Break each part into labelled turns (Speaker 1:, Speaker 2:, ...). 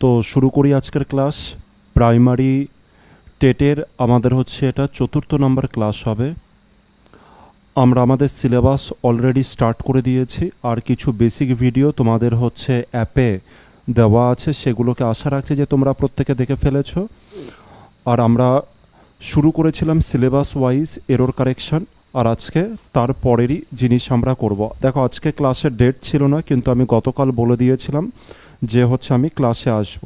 Speaker 1: তো শুরু করি আজকের ক্লাস। প্রাইমারি টেটের আমাদের হচ্ছে এটা 4th নাম্বার ক্লাস হবে। আমরা আমাদের সিলেবাস অলরেডি স্টার্ট করে দিয়েছি, আর কিছু বেসিক ভিডিও তোমাদের হচ্ছে অ্যাপে দেওয়া আছে, সেগুলোকে আশা রাখছি যে তোমরা প্রত্যেকে দেখে ফেলেছো। আর আমরা শুরু করেছিলাম সিলেবাস ওয়াইজ এরর কারেকশন, আর আজকে তার পরেরই জিনিস আমরা করব। দেখো, আজকে ক্লাসের ডেট ছিল না, কিন্তু আমি গতকাল বলে দিয়েছিলাম যে হচ্ছে আমি ক্লাসে আসব,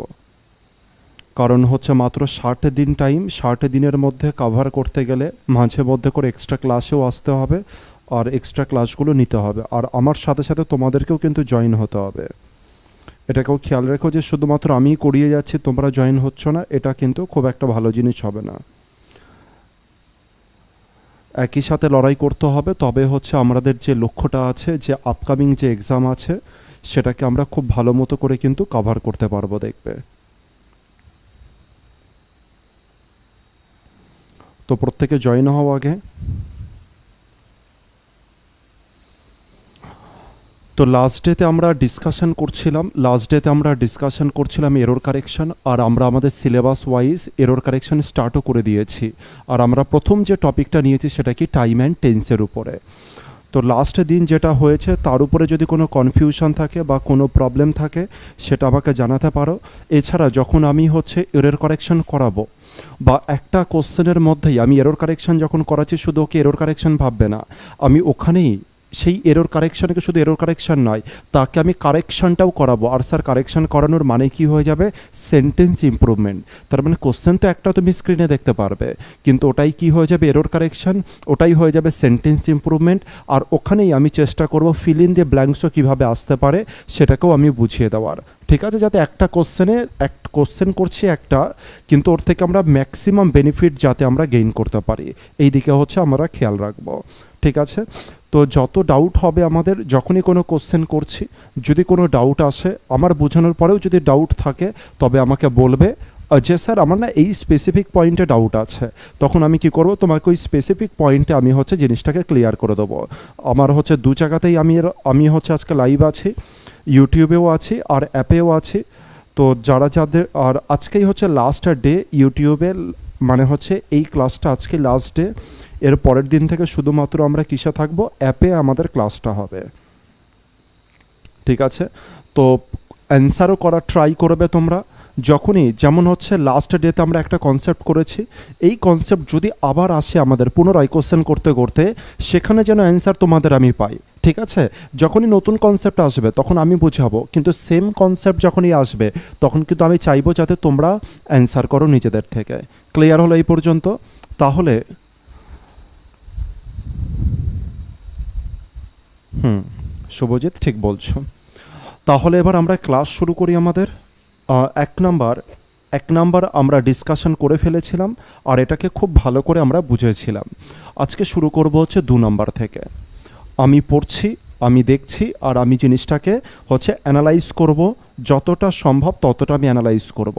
Speaker 1: কারণ হচ্ছে মাত্র 60 দিন টাইম। 60 দিনের মধ্যে কাভার করতে গেলে মাঝে মধ্যে করে এক্সট্রা ক্লাসেও আসতে হবে, আর এক্সট্রা ক্লাসগুলো নিতে হবে, আর আমার সাথে সাথে তোমাদেরকেও কিন্তু জয়েন হতে হবে। এটাকেও খেয়াল রেখো যে শুধুমাত্র আমিই করিয়ে যাচ্ছি, তোমরা জয়েন হচ্ছ না, এটা কিন্তু খুব একটা ভালো জিনিস হবে না। একই সাথে লড়াই করতে হবে, তবে হচ্ছে আমাদের যে লক্ষ্যটা আছে, যে আপকামিং যে এক্সাম আছে, সেটাকে আমরা খুব ভালো মতো করে কিন্তু কভার করতে পারবো, দেখবে। তো প্রত্যেকে জয়েন হও আগে। তো লাস্ট ডেতে আমরা ডিসকাশন করছিলাম এরর কারেকশন, আর আমরা আমাদের সিলেবাস ওয়াইজ এরর কারেকশন স্টার্টও করে দিয়েছি। আর আমরা প্রথম যে টপিকটা নিয়েছি সেটা কি টাইম অ্যান্ড টেন্সের উপরে। তো লাস্ট দিন যেটা হয়েছে তার উপরে যদি কোনো কনফিউশন থাকে বা কোনো প্রবলেম থাকে, সেটা আমাকে জানাতে পারো। এছাড়া যখন আমি হচ্ছে এরর কারেকশন করাবো, বা একটা কোশ্চেনের মধ্যেই আমি এরর কারেকশন যখন করাচ্ছি, শুধু ওকে এরর কারেকশন ভাববে না, আমি ওখানেই সেই এরর কারেকশানকে শুধু এরর কারেকশান নয়, তাকে আমি কারেকশানটাও করাবো। আর স্যার, কারেকশান করানোর মানে কি হয়ে যাবে? Sentence improvement. তার মানে কোশ্চেন তো একটা তুমি স্ক্রিনে দেখতে পারবে, কিন্তু ওটাই কি হয়ে যাবে? Error correction. ওটাই হয়ে যাবে সেন্টেন্স ইমপ্রুভমেন্ট। আর ওখানেই আমি চেষ্টা করব ফিল ইন দ্য ব্ল্যাঙ্কসও কীভাবে আসতে পারে সেটাকেও আমি বুঝিয়ে দেওয়ার। ঠিক আছে, যাতে একটা কোশ্চেন করছি একটা, কিন্তু ওর থেকে আমরা ম্যাক্সিমাম বেনিফিট যাতে আমরা গেইন করতে পারি, এই দিকে হচ্ছে আমরা খেয়াল রাখবো। ঠিক আছে, তো যত ডাউট হবে আমাদের যখনই কোনো কোশ্চেন করছি, যদি কোনো ডাউট আসে, আমার বোঝানোর পরেও যদি ডাউট থাকে, তবে আমাকে বলবে যে স্যার আমার না এই স্পেসিফিক পয়েন্টে ডাউট আছে। তখন আমি কি করব? তোমাকে ওই স্পেসিফিক পয়েন্টে আমি হচ্ছে জিনিসটাকে ক্লিয়ার করে দেবো। আমার হচ্ছে দু জায়গাতেই আমি হচ্ছে আজকে লাইভ আছি, ইউটিউবেও আছি আর অ্যাপেও আছি। তো যাদের, আর আজকেই হচ্ছে লাস্ট ডে ইউটিউবে, মানে হচ্ছে এই ক্লাসটা আজকে লাস্ট ডে। এর পরের দিন থেকে শুধুমাত্র আমরা কিসে থাকবো? অ্যাপে আমাদের ক্লাসটা হবে। ঠিক আছে, তো অ্যান্সারও করার ট্রাই করবে তোমরা। যখনই, যেমন হচ্ছে লাস্ট ডেতে আমরা একটা কনসেপ্ট করেছি, এই কনসেপ্ট যদি আবার আসে আমাদের পুনরায় কোশ্চেন করতে করতে, সেখানে যেন অ্যান্সার তোমাদের আমি পাই। ঠিক আছে, যখনই নতুন কনসেপ্ট আসবে তখন আমি বুঝাবো, কিন্তু সেম কনসেপ্ট যখনই আসবে তখন কিন্তু আমি চাইবো যাতে তোমরা অ্যান্সার করো নিজেদের থেকে। ক্লিয়ার হলো এই পর্যন্ত? তাহলে শুভজিৎ ঠিক বলছো। তাহলে এবার আমরা ক্লাস শুরু করি আমাদের। এক নাম্বার আমরা ডিসকাশন করে ফেলেছিলাম, আর এটাকে খুব ভালো করে আমরা বুঝেছিলাম। আজকে শুরু করব হচ্ছে 2 নাম্বার থেকে। আমি পড়ছি, আমি দেখছি, আর আমি জিনিসটাকে হচ্ছে অ্যানালাইজ করব, যতটা সম্ভব ততটা আমি অ্যানালাইজ করব।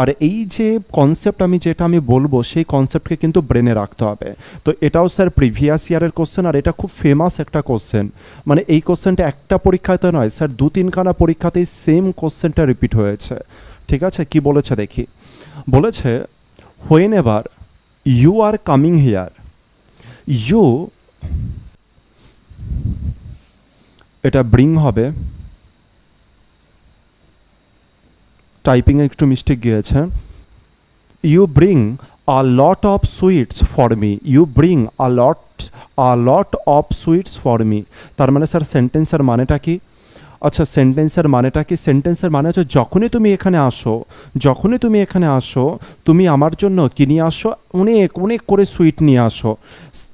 Speaker 1: আর এই যে কনসেপ্ট যেটা আমি বলবো, সেই কনসেপ্টকে কিন্তু ব্রেনে রাখতে হবে। তো এটাও স্যার প্রিভিয়াস ইয়ারের কোশ্চেন, আর এটা খুব ফেমাস একটা কোশ্চেন। মানে এই কোশ্চেনটা একটা পরীক্ষাতে নয় স্যার, 2-3খানা পরীক্ষাতেই সেম কোশ্চেনটা রিপিট হয়েছে। ঠিক আছে, কি বলেছে দেখি। বলেছে, whenever you are coming here, you, এটা ব্রিং হবে, টাইপিংয়ে একটু মিস্টেক গিয়েছে। You bring a lot of sweets for me, you bring a lot of sweets for me. তার মানে স্যার সেন্টেন্সের মানেটা কি? আচ্ছা, সেন্টেন্সের মানেটা কি? সেন্টেন্সের মানে হচ্ছে যখনই তুমি এখানে আসো, তুমি আমার জন্য কি নিয়ে আসো? অনেক অনেক করে সুইট নিয়ে আসো।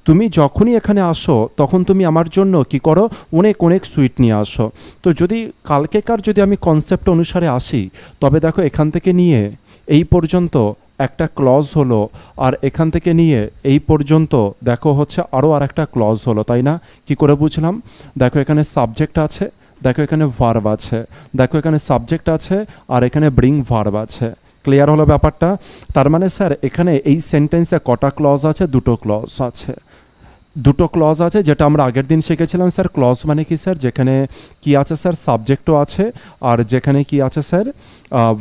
Speaker 1: তুমি যখনই এখানে আসো তখন তুমি আমার জন্য কি করো? অনেক অনেক সুইট নিয়ে আসো। তো যদি কালকেকার যদি আমি কনসেপ্ট অনুসারে আসি, তবে দেখো এখান থেকে নিয়ে এই পর্যন্ত একটা ক্লজ হলো, আর এখান থেকে নিয়ে এই পর্যন্ত দেখো হচ্ছে আরও আর একটা ক্লজ হলো, তাই না? কি করে বুঝলাম? দেখো এখানে সাবজেক্ট আছে, দেখো এখানে ভার্ব আছে, দেখো এখানে সাবজেক্ট আছে, আর এখানে ব্রিং ভার্ব আছে। ক্লিয়ার হলো ব্যাপারটা? তার মানে স্যার এখানে এই সেন্টেন্সে কটা ক্লজ আছে? 2টো ক্লজ আছে। দুটো ক্লজ আছে যেটা আমরা আগের দিন শিখেছিলাম স্যার। ক্লজ মানে কি স্যার? যেখানে কি আছে স্যার? সাবজেক্টও আছে, আর যেখানে কি আছে স্যার?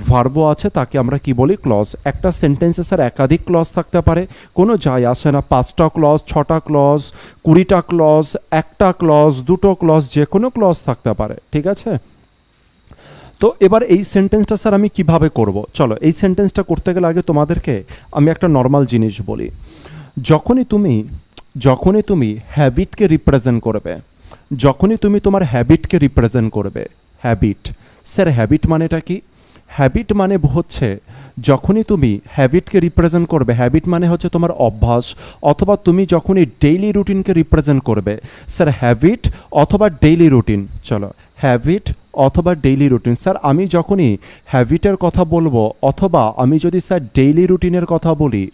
Speaker 1: ভার্বও আছে, তাকে আমরা কি বলি? ক্লজ। একটা সেন্টেন্সে স্যার একাধিক ক্লজ থাকতে পারে, কোনো যায় আসে না। 5টা ক্লজ, 6টা ক্লজ, 20টা ক্লজ, একটা ক্লজ, দুটো ক্লজ, যে কোনো ক্লজ থাকতে পারে, ঠিক আছে? তো এবার এই সেন্টেন্সটা স্যার আমি কিভাবে করব? চলো, এই সেন্টেন্সটা করতে গেলে আগে তোমাদেরকে আমি একটা নর্মাল জিনিস বলি। যখনই তুমি হ্যাবিটকে রিপ্রেজেন্ট করবে, যখনই তুমি তোমার হ্যাবিটকে রিপ্রেজেন্ট করবে, হ্যাবিট স্যার, হ্যাবিট মানেটা কি? হ্যাবিট মানে হচ্ছে যখনই তুমি হ্যাবিটকে রিপ্রেজেন্ট করবে, হ্যাবিট মানে হচ্ছে তোমার অভ্যাস, অথবা তুমি যখনই ডেইলি রুটিনকে রিপ্রেজেন্ট করবে স্যার, হ্যাবিট অথবা ডেইলি রুটিন। চলো, হ্যাবিট অথবা ডেইলি রুটিন। স্যার আমি যখনই হ্যাবিটের কথা বলবো, অথবা আমি যদি স্যার ডেইলি রুটিনের কথা বলি,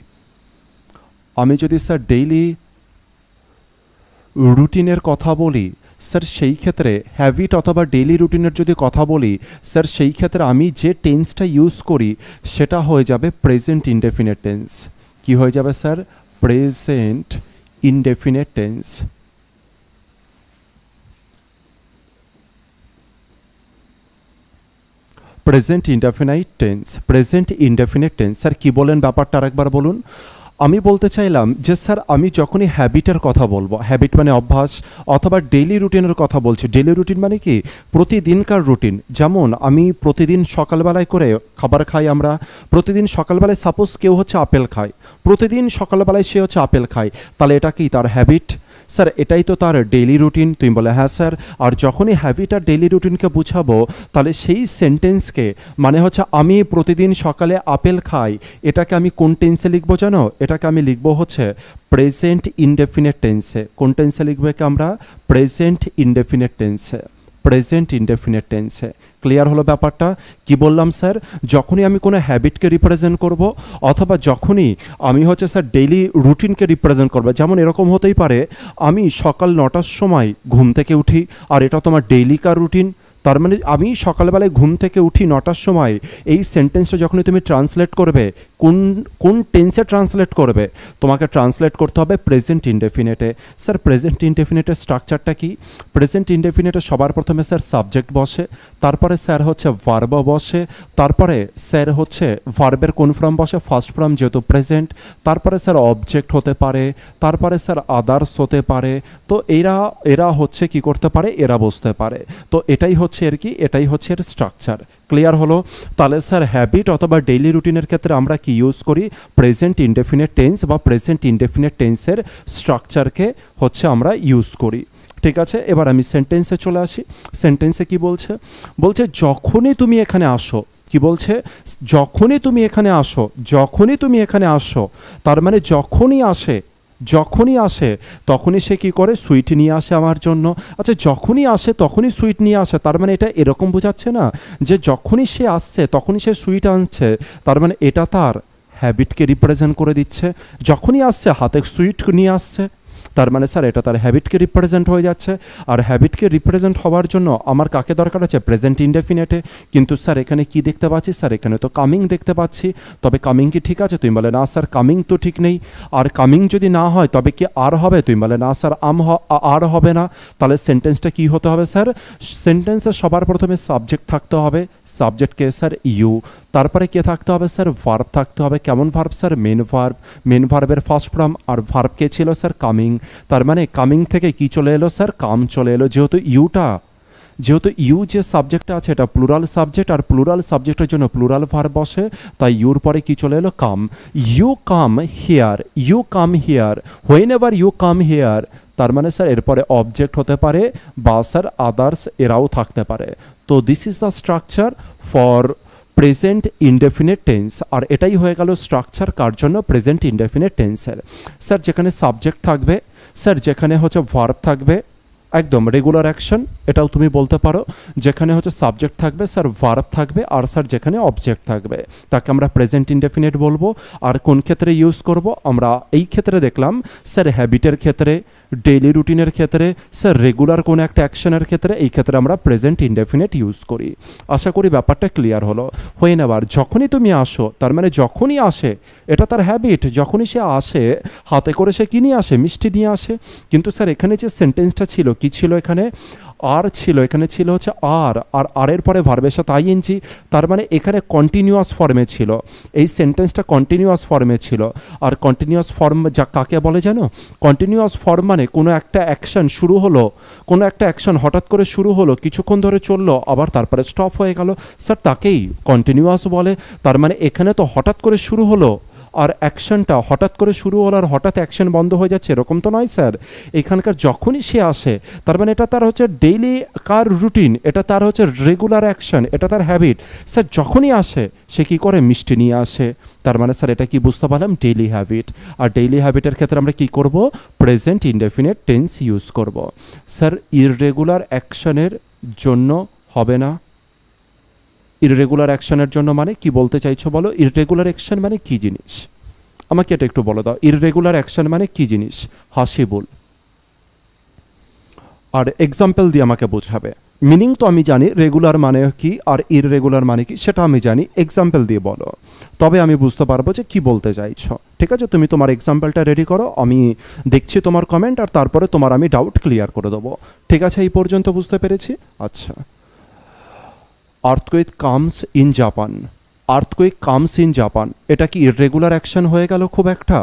Speaker 1: আমি যদি স্যার ডেইলি রুটিনের কথা বলি স্যার, সেই ক্ষেত্রে হ্যাবিট অথবা ডেইলি রুটিনের যদি কথা বলি স্যার, সেই ক্ষেত্রে আমি যে টেন্সটা ইউজ করি সেটা হয়ে যাবে প্রেজেন্ট ইনডেফিনিট টেন্স। কি হয়ে যাবে sir? Present indefinite tense. Present indefinite tense, present indefinite tense. Sir কি বলেন ব্যাপারটা আরেকবার বলুন। আমি বলতে চাইলাম যে স্যার আমি যখনই হ্যাবিটের কথা বলবো, হ্যাবিট মানে অভ্যাস, অথবা ডেইলি রুটিনের কথা বলছি। ডেইলি রুটিন মানে কি? প্রতিদিনকার রুটিন। যেমন আমি প্রতিদিন সকালবেলায় করে খাবার খাই, আমরা প্রতিদিন সকালবেলায় সাপোজ কেউ হচ্ছে আপেল খায়, প্রতিদিন সকালবেলায় সে হচ্ছে আপেল খায়, তাহলে এটা কি তার হ্যাবিট? স্যার এটাই তো তার ডেইলি রুটিন। তুমি বলে হ্যাঁ স্যার। আর যখনই হ্যাবিট আর ডেইলি রুটিনকে বুঝাবো, তাহলে সেই সেন্টেন্সকে মানে হচ্ছে আমি প্রতিদিন সকালে আপেল খাই, এটাকে আমি কোন টেন্সে লিখবো জানো? এটাকে আমি লিখবো হচ্ছে প্রেজেন্ট ইনডেফিনিট টেন্সে। কোন টেন্সে লিখবো একে আমরা? প্রেজেন্ট ইনডেফিনিট টেন্সে, প্রেজেন্ট ইনডেফিনিট টেন্সে। ক্লিয়ার হলো ব্যাপারটা? কি বললাম স্যার? যখনই আমি কোনো হ্যাবিটকে রিপ্রেজেন্ট করব, অথবা যখনই আমি হচ্ছে স্যার ডেইলি রুটিনকে রিপ্রেজেন্ট করবো, যেমন এরকম হতেই পারে আমি সকাল 9টার সময় ঘুম থেকে উঠি, আর এটা তোমার ডেইলিকার রুটিন। তার মানে আমি সকালবেলায় ঘুম থেকে উঠি 9টার সময়, এই সেন্টেন্সটা যখনই তুমি ট্রান্সলেট করবে, কোন কোন টেন্সে ট্রান্সলেট করবে? তোমাকে ট্রান্সলেট করতে হবে প্রেজেন্ট ইনডেফিনিটে। স্যার প্রেজেন্ট ইনডেফিনিটের স্ট্রাকচারটা কি? প্রেজেন্ট ইনডেফিনিটে সবার প্রথমে স্যার সাবজেক্ট বসে, তারপরে স্যার হচ্ছে ভার্ব বসে, তারপরে স্যার হচ্ছে ভার্বের কোন ফর্ম বসে? ফার্স্ট ফর্ম, যেহেতু প্রেজেন্ট। তারপরে স্যার অবজেক্ট হতে পারে, তারপরে স্যার আদার্স হতে পারে। তো এরা হচ্ছে কি করতে পারে? এরা বসতে পারে। তো এটাই হচ্ছে এর কি? এটাই হচ্ছে এর স্ট্রাকচার। ক্লিয়ার হলো? তাহলে স্যার হ্যাবিট অথবা ডেইলি রুটিনের ক্ষেত্রে আমরা কি ইউজ করি? প্রেজেন্ট ইনডেফিনিট টেন্স বা প্রেজেন্ট ইনডেফিনিট টেন্সের স্ট্রাকচারকে হচ্ছে আমরা ইউজ করি। ঠিক আছে, এবার আমি সেন্টেন্সে চলে আসি। সেন্টেন্সে কি বলছে? বলছে যখনই তুমি এখানে আসো। কি বলছে? যখনই তুমি এখানে আসো, যখনই তুমি এখানে আসো, তার মানে যখনই আসে, যখনই আসে তখনই সে কি করে? সুইট নিয়ে আসে আমার জন্য। আচ্ছা, যখনই আসে তখনই সুইট নিয়ে আসে, তার মানে এটা এরকম বোঝাচ্ছে না যে যখনই সে আসছে তখনই সে সুইট আনছে, তার মানে এটা তার হ্যাবিটকে রিপ্রেজেন্ট করে দিচ্ছে। যখনই আসছে হাতে সুইট নিয়ে আসছে, তার মানে স্যার এটা তার হ্যাবিটকে রিপ্রেজেন্ট হয়ে যাচ্ছে। আর হ্যাবিটকে রিপ্রেজেন্ট হওয়ার জন্য আমার কাকে দরকার আছে? প্রেজেন্ট ইনডেফিনিটে। কিন্তু স্যার এখানে কি দেখতে পাচ্ছি? স্যার এখানে তো কামিং দেখতে পাচ্ছি। তবে কামিং কি ঠিক আছে? তুমি বলে না স্যার কামিং তো ঠিক নেই। আর কামিং যদি না হয় তবে কি আর হবে? তুমি বলে না স্যার আর হবে না। তাহলে সেন্টেন্সটা কি হতে হবে স্যার? সেন্টেন্সে সবার প্রথমে সাবজেক্ট থাকতে হবে। সাবজেক্টকে স্যার ইউ। তারপরে কে থাকতে হবে স্যার? ভার্ব থাকতে হবে। কেমন verb sir? Main verb. Main ভার্বের ফার্স্ট ফর্ম। আর ভার্ব কে ছিল স্যার? কামিং। তার মানে কামিং থেকে কি চলে এলো স্যার? কাম চলে এলো। যেহেতু ইউ যে সাবজেক্টটা আছে এটা প্লুরাল সাবজেক্ট, আর প্লুরাল সাবজেক্টের জন্য প্লুরাল ভার্ব বসে, তাই ইউর পরে কি চলে এলো? Come. You come here, you come here. Whenever you come here, তার মানে স্যার এরপরে অবজেক্ট হতে পারে বা স্যার আদার্স এরাও থাকতে পারে। তো this is the structure for present indefinite tense. আর এটাই হয়ে গেল স্ট্রাকচার কার জন্য? প্রেজেন্ট ইনডেফিনিট টেন্সের। স্যার যেখানে সাবজেক্ট থাকবে, স্যার যেখানে হচ্ছে ভার্ব থাকবে, একদম রেগুলার অ্যাকশন, এটাও তুমি বলতে পারো, যেখানে হচ্ছে সাবজেক্ট থাকবে স্যার, ভার্ব থাকবে, আর স্যার যেখানে অবজেক্ট থাকবে তাকে আমরা প্রেজেন্ট ইনডেফিনিট বলবো। আর কোন ক্ষেত্রে ইউজ করব আমরা এই ক্ষেত্রে দেখলাম স্যার হ্যাবিটের ক্ষেত্রে, ডেইলি রুটিনের ক্ষেত্রে, স্যার রেগুলার কোনো একটা অ্যাকশনের ক্ষেত্রে, এই ক্ষেত্রে আমরা প্রেজেন্ট ইনডেফিনিট ইউজ করি। আশা করি ব্যাপারটা ক্লিয়ার হলো। হয়ে নেবার যখনই তুমি আসো, তার মানে যখনই আসে, এটা তার হ্যাবিট, যখনই সে আসে হাতে করে সে কী নিয়ে আসে, মিষ্টি নিয়ে আসে। কিন্তু স্যার এখানে যে সেন্টেন্সটা ছিল, কি ছিল এখানে, আর ছিল, এখানে ছিল হচ্ছে আর এর পরে ভার্বের সাথে আইএনজি, তার মানে এখানে কন্টিনিউয়াস ফর্মে ছিল, এই সেন্টেন্সটা কন্টিনিউয়াস ফর্মে ছিল। আর কন্টিনিউয়াস ফর্ম যা কাকে বলে জানো, কন্টিনিউয়াস ফর্ম মানে কোনো একটা অ্যাকশন শুরু হলো, কোনো একটা অ্যাকশন হঠাৎ করে শুরু হলো, কিছুক্ষণ ধরে চললো, আবার তারপরে স্টপ হয়ে গেল, স্যার তাকেই কন্টিনিউয়াস বলে। তার মানে এখানে তো হঠাৎ করে শুরু হলো আর অ্যাকশনটা হঠাৎ করে শুরু হলো আর হঠাৎ অ্যাকশন বন্ধ হয়ে যাচ্ছে, এরকম তো নয় স্যার। এখানকার যখনই সে আসে, তার মানে এটা তার হচ্ছে ডেইলি কার রুটিন, এটা তার হচ্ছে রেগুলার অ্যাকশন, এটা তার হ্যাবিট। স্যার যখনই আসে সে কী করে, মিষ্টি নিয়ে আসে। তার মানে স্যার এটা কি বুঝতে পারলাম, ডেইলি হ্যাবিট। আর ডেইলি হ্যাবিটের ক্ষেত্রে আমরা কি করব, প্রেজেন্ট ইনডেফিনিট টেন্স ইউজ করব। স্যার ইররেগুলার অ্যাকশনের জন্য হবে না, ইররেগুলার অ্যাকশনের জন্য মানে কি বলতে চাইছো বলো, ইররেগুলার অ্যাকশন মানে কি জিনিস, আমাকে এটা একটু বলো দাও, ইররেগুলার অ্যাকশন মানে কি জিনিস, হাসিবুল। আর এক্সাম্পল দিয়ে আমাকে বোঝাবে। মিনিং তো আমি জানি, রেগুলার মানে কি আর ইররেগুলার মানে কি সেটা আমি জানি, এক্সাম্পল দিয়ে বলো, তবে আমি বুঝতে পারবো যে কি বলতে চাইছো। ঠিক আছে, তুমি তোমার এক্সাম্পলটা রেডি করো, আমি দেখছি তোমার কমেন্ট, আর তারপরে তোমার আমি ডাউট ক্লিয়ার করে দেবো। ঠিক আছে, এই পর্যন্ত বুঝতে পেরেছি। আচ্ছা, earthquake comes in Japan, earthquake comes in Japan, এটা কি ইররেগুলার অ্যাকশন হয়ে গেল খুব একটা?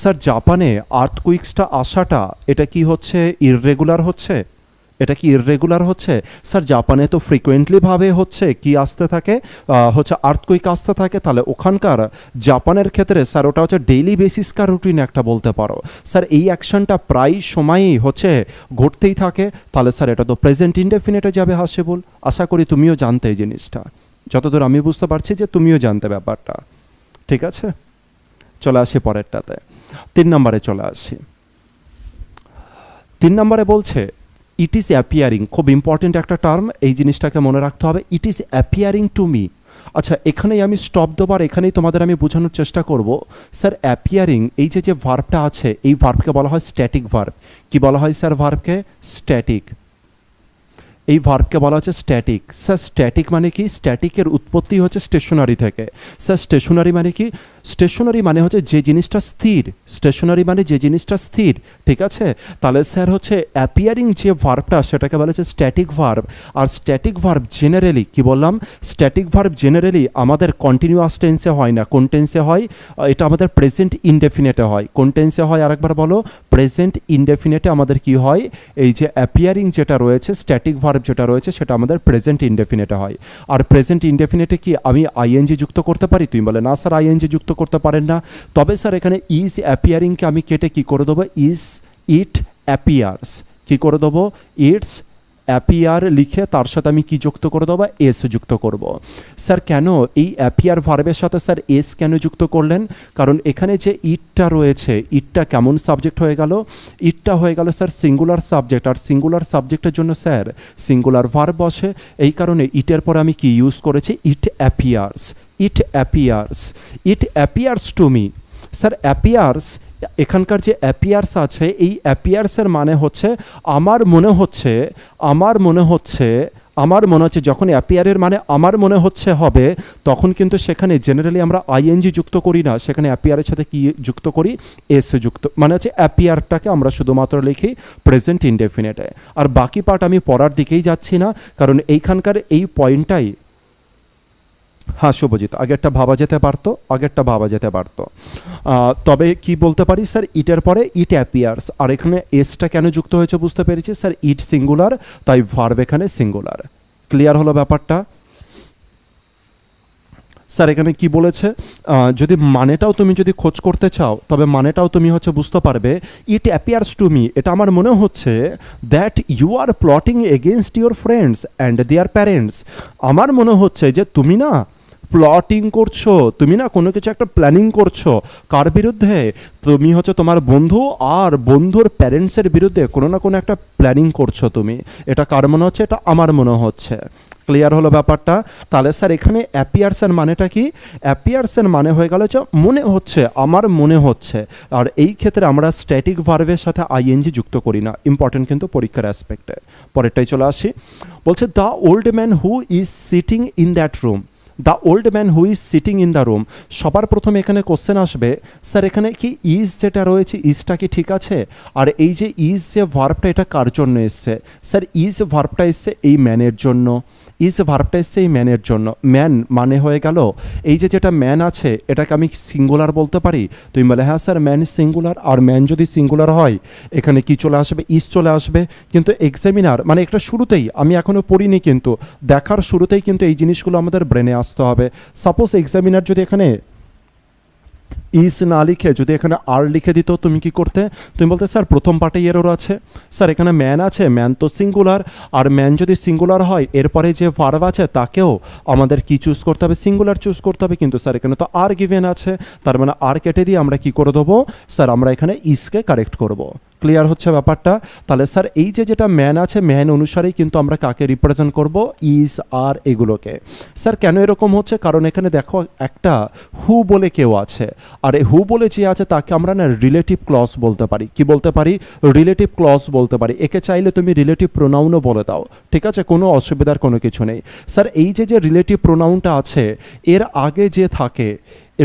Speaker 1: স্যার জাপানে আর্থকুইক্সটা আসাটা, এটা কি হচ্ছে ইররেগুলার হচ্ছে, এটা কি ইররেগুলার হচ্ছে? স্যার জাপানে তো ফ্রিকোয়েন্টলিভাবে হচ্ছে কি আসতে থাকে, হচ্ছে আর্থকুইক আসতে থাকে, তাহলে ওখানকার জাপানের ক্ষেত্রে স্যার ওটা হচ্ছে ডেইলি বেসিসকার রুটিন একটা বলতে পারো। স্যার এই অ্যাকশনটা প্রায় সময়ই হচ্ছে ঘটতেই থাকে, তাহলে স্যার এটা তো প্রেজেন্ট ইনডেফিনিটে যাবে হাসিবুল। আশা করি তুমিও জানতে এই জিনিসটা, যতদূর আমি বুঝতে পারছি যে তুমিও জানতে ব্যাপারটা। ঠিক আছে, চলে আসি পরেরটাতে, 3 নম্বরে চলে আসি। 3 নম্বরে বলছে ইট ইজ অ্যাপিয়ারিং, খুব ইম্পর্টেন্ট একটা টার্ম, এই জিনিসটাকে মনে রাখতে হবে, it is appearing to me. আচ্ছা, এখানেই আমি স্টপ দেবার, এখানেই তোমাদের আমি বোঝানোর চেষ্টা করব। স্যার অ্যাপিয়ারিং, এই যে ভার্বটা আছে, এই ভার্বকে বলা হয় স্ট্যাটিক ভার্ব। কি বলা হয় স্যার ভার্বকে? স্ট্যাটিক। এই ভার্বকে বলা হচ্ছে স্ট্যাটিক। স্যার স্ট্যাটিক মানে কি? স্ট্যাটিকের উৎপত্তি হচ্ছে স্টেশনারি থেকে। স্যার স্টেশনারি মানে কি? স্টেশনারি মানে হচ্ছে যে জিনিসটা স্থির, স্টেশনারি মানে যে জিনিসটা স্থির। ঠিক আছে, তাহলে স্যার হচ্ছে অ্যাপিয়ারিং যে ভার্বটা সেটাকে বলা হচ্ছে স্ট্যাটিক ভার্ব। আর স্ট্যাটিক ভার্ব জেনারেলি, কি বললাম, স্ট্যাটিক ভার্ব জেনারেলি আমাদের কন্টিনিউয়াস টেন্সে হয় না। কোন টেন্সে হয়? এটা আমাদের প্রেজেন্ট ইনডেফিনেটে হয়। কোন টেন্সে হয় আরেকবার বলো? প্রেজেন্ট ইনডেফিনেটে আমাদের কি হয়, এই যে অ্যাপিয়ারিং যেটা রয়েছে, স্ট্যাটিক ভার্ব যেটা রয়েছে সেটা আমাদের প্রেজেন্ট ইনডেফিনেটে হয়। আর প্রেজেন্ট ইনডেফিনেটে কি আমি আইএনজি যুক্ত করতে পারি? তুমি বলে না স্যার আইএনজি যুক্ত করতে পারেন না। তবে স্যার এখানে ইজ অ্যাপিয়ারিংকে আমি কেটে কি করে দেবো, ইজ ইট অ্যাপিয়ার্স, কি করে দেবো, ইটস অ্যাপিয়ার লিখে তার সাথে আমি কি যুক্ত করে দেবো, এস যুক্ত করব। স্যার কেন এই অ্যাপিয়ার ভার্বের সাথে স্যার এস কেন যুক্ত করলেন? কারণ এখানে যে ইটটা রয়েছে, ইটটা কেমন সাবজেক্ট হয়ে গেল? ইটটা হয়ে গেল স্যার সিঙ্গুলার সাবজেক্ট, আর সিঙ্গুলার সাবজেক্টের জন্য স্যার সিঙ্গুলার ভার্ব বসে। এই কারণে ইটের পরে আমি কি ইউজ করেছি, it appears, it appears, it appears to me. Sir appears, এখানকার যে অ্যাপিয়ার্স আছে, এই অ্যাপিয়ার্সের মানে হচ্ছে আমার মনে হচ্ছে, আমার মনে হচ্ছে, আমার মনে হচ্ছে। যখন অ্যাপিয়ারের মানে আমার মনে হচ্ছে হবে, তখন কিন্তু সেখানে জেনারেলি আমরা আইএনজি যুক্ত করি না, সেখানে অ্যাপিয়ারের সাথে কি যুক্ত করি, এস যুক্ত, মানে হচ্ছে অ্যাপিয়ারটাকে আমরা শুধুমাত্র লিখি প্রেজেন্ট ইনডেফিনিটে। আর বাকি পার্ট আমি পড়ার দিকেই যাচ্ছি না, কারণ এইখানকার এই পয়েন্টটাই, হ্যাঁ শুভজিৎ, আগেরটা ভাবা যেতে পারতো, আগেরটা ভাবা যেতে পারতো। তবে কি বলতে পারি স্যার, ইটের পরে ইট অ্যাপিয়ার্স, আর এখানে এসটা কেন যুক্ত হয়েছে বুঝতে পেরেছি স্যার, ইট সিঙ্গুলার, তাই ভার্ব এখানে সিঙ্গুলার। ক্লিয়ার হলো ব্যাপারটা? স্যার এখানে কি বলেছে, যদি মানেটাও তুমি যদি খোঁজ করতে চাও, তবে মানেটাও তুমি হচ্ছে বুঝতে পারবে, ইট অ্যাপিয়ার্স টু মি, এটা আমার মনে হচ্ছে that you are plotting against your friends and their parents. আমার মনে হচ্ছে যে তুমি না প্লটিং করছো, তুমি না কোনো কিছু একটা প্ল্যানিং করছো। কার বিরুদ্ধে? তুমি হচ্ছে তোমার বন্ধু আর বন্ধুর প্যারেন্টসের বিরুদ্ধে কোনো না কোনো একটা প্ল্যানিং করছো তুমি। এটা কার মনে হচ্ছে? এটা আমার মনে হচ্ছে। ক্লিয়ার হলো ব্যাপারটা? তাহলে স্যার এখানে অ্যাপিয়ার্সের মানেটা কি? অ্যাপিয়ার্সের মানে হয়ে গেল যে মনে হচ্ছে, আমার মনে হচ্ছে। আর এই ক্ষেত্রে আমরা স্ট্যাটিক ভার্বের সাথে আইএনজি যুক্ত করি না, ইম্পর্টেন্ট কিন্তু পরীক্ষার অ্যাসপেক্টে। পরেরটাই চলে আসি, বলছে the old man who is sitting in that room. The old man who is sitting in the room, সবার প্রথমে এখানে কোশ্চেন আসবে, স্যার এখানে কি ইজ যেটা রয়েছে ইজটা কি ঠিক আছে? আর এই যে ইজ যে ভার্বটা এটা কার জন্য এসছে? স্যার ইজ ভার্বটা এসছে এই ম্যানের জন্য, ইজ ভার্বটা এসছে এই ম্যানের জন্য। ম্যান মানে হয়ে গেল এই যে যেটা ম্যান আছে এটাকে আমি সিঙ্গুলার বলতে পারি? তুমি বলে হ্যাঁ স্যার ম্যান ইজ সিঙ্গুলার। আর ম্যান যদি সিঙ্গুলার হয় এখানে কি চলে আসবে? ইজ চলে আসবে। কিন্তু এক্সামিনার মানে একটা শুরুতেই, আমি এখনও পড়িনি কিন্তু দেখার শুরুতেই কিন্তু এই জিনিসগুলো আমাদের ব্রেনে আসতে হবে। সাপোজ এক্সামিনার যদি এখানে ইজ না লিখে যদি এখানে আর লিখে দিত, তুমি কি করতে? তুমি বলতে স্যার প্রথম পার্টে এরর আছে, স্যার এখানে ম্যান আছে, ম্যান তো সিঙ্গুলার, আর ম্যান যদি সিঙ্গুলার হয় এরপরে যে ভার্ব আছে তাকেও আমাদের কি চুজ করতে হবে? সিঙ্গুলার চুজ করতে হবে। কিন্তু স্যার এখানে তো আর গিভেন আছে, তার মানে আর কেটে দিয়ে আমরা কি করে দেবো? স্যার আমরা এখানে ইজকে কারেক্ট করব। ক্লিয়ার হচ্ছে ব্যাপারটা? তাহলে স্যার এই যে যেটা ম্যান আছে ম্যান অনুসারেই কিন্তু আমরা কাকে রিপ্রেজেন্ট করব? ইজ আর এগুলোকে। স্যার কেন এরকম হচ্ছে? কারণ এখানে দেখো একটা হু বলে কেউ আছে, আর এই হু বলে যে আছে তাকে আমরা না রিলেটিভ ক্লজ বলতে পারি। কি বলতে পারি? রিলেটিভ ক্লজ বলতে পারি। একে চাইলে তুমি রিলেটিভ প্রোনাউনও বলে দাও, ঠিক আছে, কোনো অসুবিধার কোনো কিছু নেই। স্যার এই যে যে রিলেটিভ প্রোনাউনটা আছে এর আগে যে থাকে,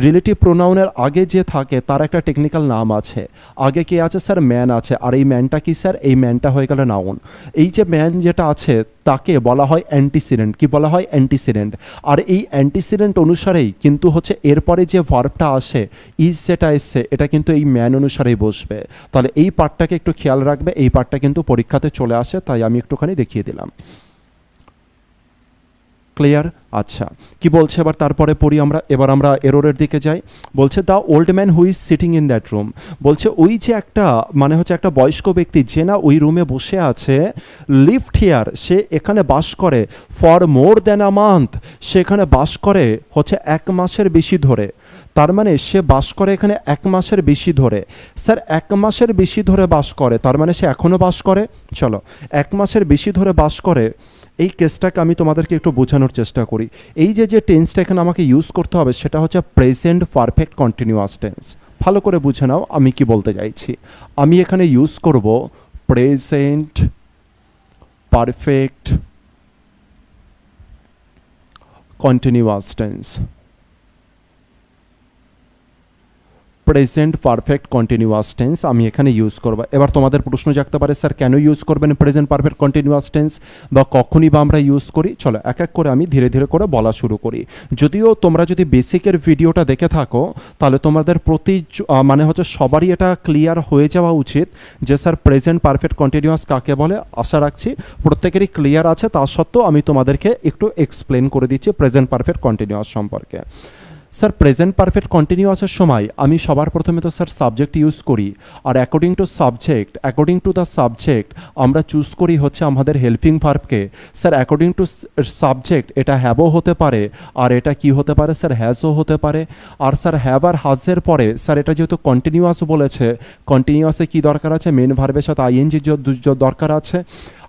Speaker 1: রিলেটিভ প্রোনাউনের আগে যে থাকে তার একটা টেকনিক্যাল নাম আছে। আগে কে আছে? স্যার ম্যান আছে। আর এই ম্যানটা কি স্যার? এই ম্যানটা হয়ে গেল নাউন। এই যে ম্যান যেটা আছে তাকে বলা হয় অ্যান্টিসিডেন্ট। কি বলা হয়? অ্যান্টিসিডেন্ট। আর এই অ্যান্টিসিডেন্ট অনুসারেই কিন্তু হচ্ছে এরপরে যে ভার্বটা আসে ইজ যেটা এসছে এটা কিন্তু এই ম্যান অনুসারেই বসবে। তাহলে এই পার্টটাকে একটু খেয়াল রাখবে, এই পার্টটা কিন্তু পরীক্ষাতে চলে আসে, তাই আমি একটুখানি দেখিয়ে দিলাম। ক্লিয়ার? আচ্ছা, কি বলছে এবার তারপরে পড়ি আমরা। এবার আমরা এররের দিকে যাই। বলছে the old man who is sitting in that room. বলছে ওই যে একটা মানে হচ্ছে একটা বয়স্ক ব্যক্তি যে না ওই রুমে বসে আছে, লিভড হিয়ার, সে এখানে বাস করে, for more than a month, সে এখানে বাস করে হচ্ছে 1 মাসের বেশি ধরে। তার মানে সে বাস করে এখানে 1 মাসের বেশি ধরে। স্যার 1 মাসের বেশি ধরে বাস করে তার মানে সে এখনও বাস করে? চলো 1 মাসের বেশি ধরে বাস করে, এই কেসটাকে আমি তোমাদেরকে একটু বোঝানোর চেষ্টা করি। এই যে যে টেন্সটা এখানে আমাকে ইউজ করতে হবে সেটা হচ্ছে প্রেজেন্ট পারফেক্ট কন্টিনিউয়াস টেন্স। ভালো করে বুঝে নাও আমি কি বলতে চাইছি। আমি এখানে ইউজ করব present perfect continuous tense. Present perfect continuous tense আমি এখানে ইউজ করব। এবার তোমাদের প্রশ্ন জাগতে পারে স্যার কেন ইউজ করবেন প্রেজেন্ট পারফেক্ট কন্টিনিউয়াস টেন্স, বা কখনই বা আমরা ইউজ করি? চলো এক এক করে আমি ধীরে ধীরে করে বলা শুরু করি। যদিও তোমরা যদি বেসিকের ভিডিওটা দেখে থাকো তাহলে তোমাদের মানে হচ্ছে সবারই এটা ক্লিয়ার হয়ে যাওয়া উচিত যে স্যার প্রেজেন্ট পারফেক্ট কন্টিনিউয়াস কাকে বলে। আশা রাখছি প্রত্যেকেরই ক্লিয়ার আছে, তা সত্ত্বেও আমি তোমাদেরকে একটু এক্সপ্লেন করে দিচ্ছি প্রেজেন্ট পারফেক্ট কন্টিনিউয়াস সম্পর্কে। স্যার প্রেজেন্ট পারফেক্ট কন্টিনিউয়াসের সময় আমি সবার প্রথমে তো স্যার সাবজেক্ট ইউজ করি, আর অ্যাকর্ডিং টু দ্য সাবজেক্ট আমরা চুজ করি হচ্ছে আমাদের হেল্পিং ভার্বকে। স্যার অ্যাকর্ডিং টু সাবজেক্ট এটা হ্যাভও হতে পারে, আর এটা কি হতে পারে স্যার? হ্যাজও হতে পারে। আর স্যার হ্যাভ আর হাজের পরে স্যার এটা যেহেতু কন্টিনিউয়াস বলেছে, কন্টিনিউয়াসে কি দরকার আছে? মেন ভার্বের সাথে আইএনজি দরকার আছে।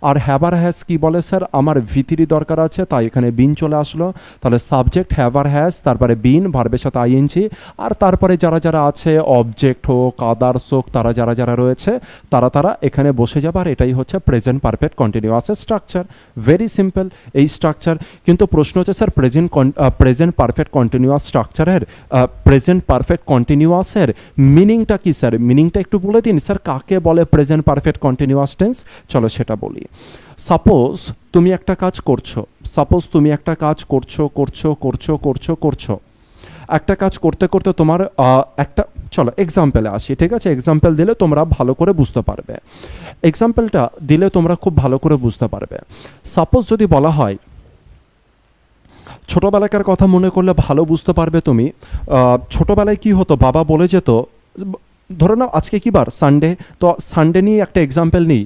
Speaker 1: আর হ্যাভার হ্যাজ কি বলে স্যার? আমার ভিথিরি দরকার আছে, তাই এখানে বিন চলে আসলো। তাহলে সাবজেক্ট হ্যাভার হ্যাজ, তারপরে বিন, ভার্বের সাথে আইএনজি, আর তারপরে যারা যারা আছে অবজেক্ট হোক আদার্স হোক তারা যারা যারা রয়েছে তারা এখানে বসে যাবে। আর এটাই হচ্ছে প্রেজেন্ট পারফেক্ট কন্টিনিউয়াসের স্ট্রাকচার। ভেরি সিম্পল এই স্ট্রাকচার। কিন্তু প্রশ্ন হচ্ছে স্যার প্রেজেন্ট পারফেক্ট কন্টিনিউয়াস স্ট্রাকচারের প্রেজেন্ট পারফেক্ট কন্টিনিউয়াসের মিনিংটা কি স্যার? মিনিংটা একটু বলে দিন স্যার, কাকে বলে প্রেজেন্ট পারফেক্ট কন্টিনিউয়াস টেন্স? চলো সেটা বলি। সাপোজ তুমি একটা কাজ করছো, একটা কাজ করতে করতে তোমার একটা, চলো এক্সাম্পলে আসি, ঠিক আছে? এক্সাম্পল দিলে তোমরা ভালো করে বুঝতে পারবে। এক্সাম্পলটা দিলে তোমরা খুব ভালো করে বুঝতে পারবে। সাপোজ যদি বলা হয়, ছোটোবেলাকার কথা মনে করলে ভালো বুঝতে পারবে তুমি। ছোটোবেলায় কি হতো? বাবা বলে যেত ধরো না আজকে কি বার, সানডে। তো সানডে নিয়ে একটা এক্সাম্পল নিই।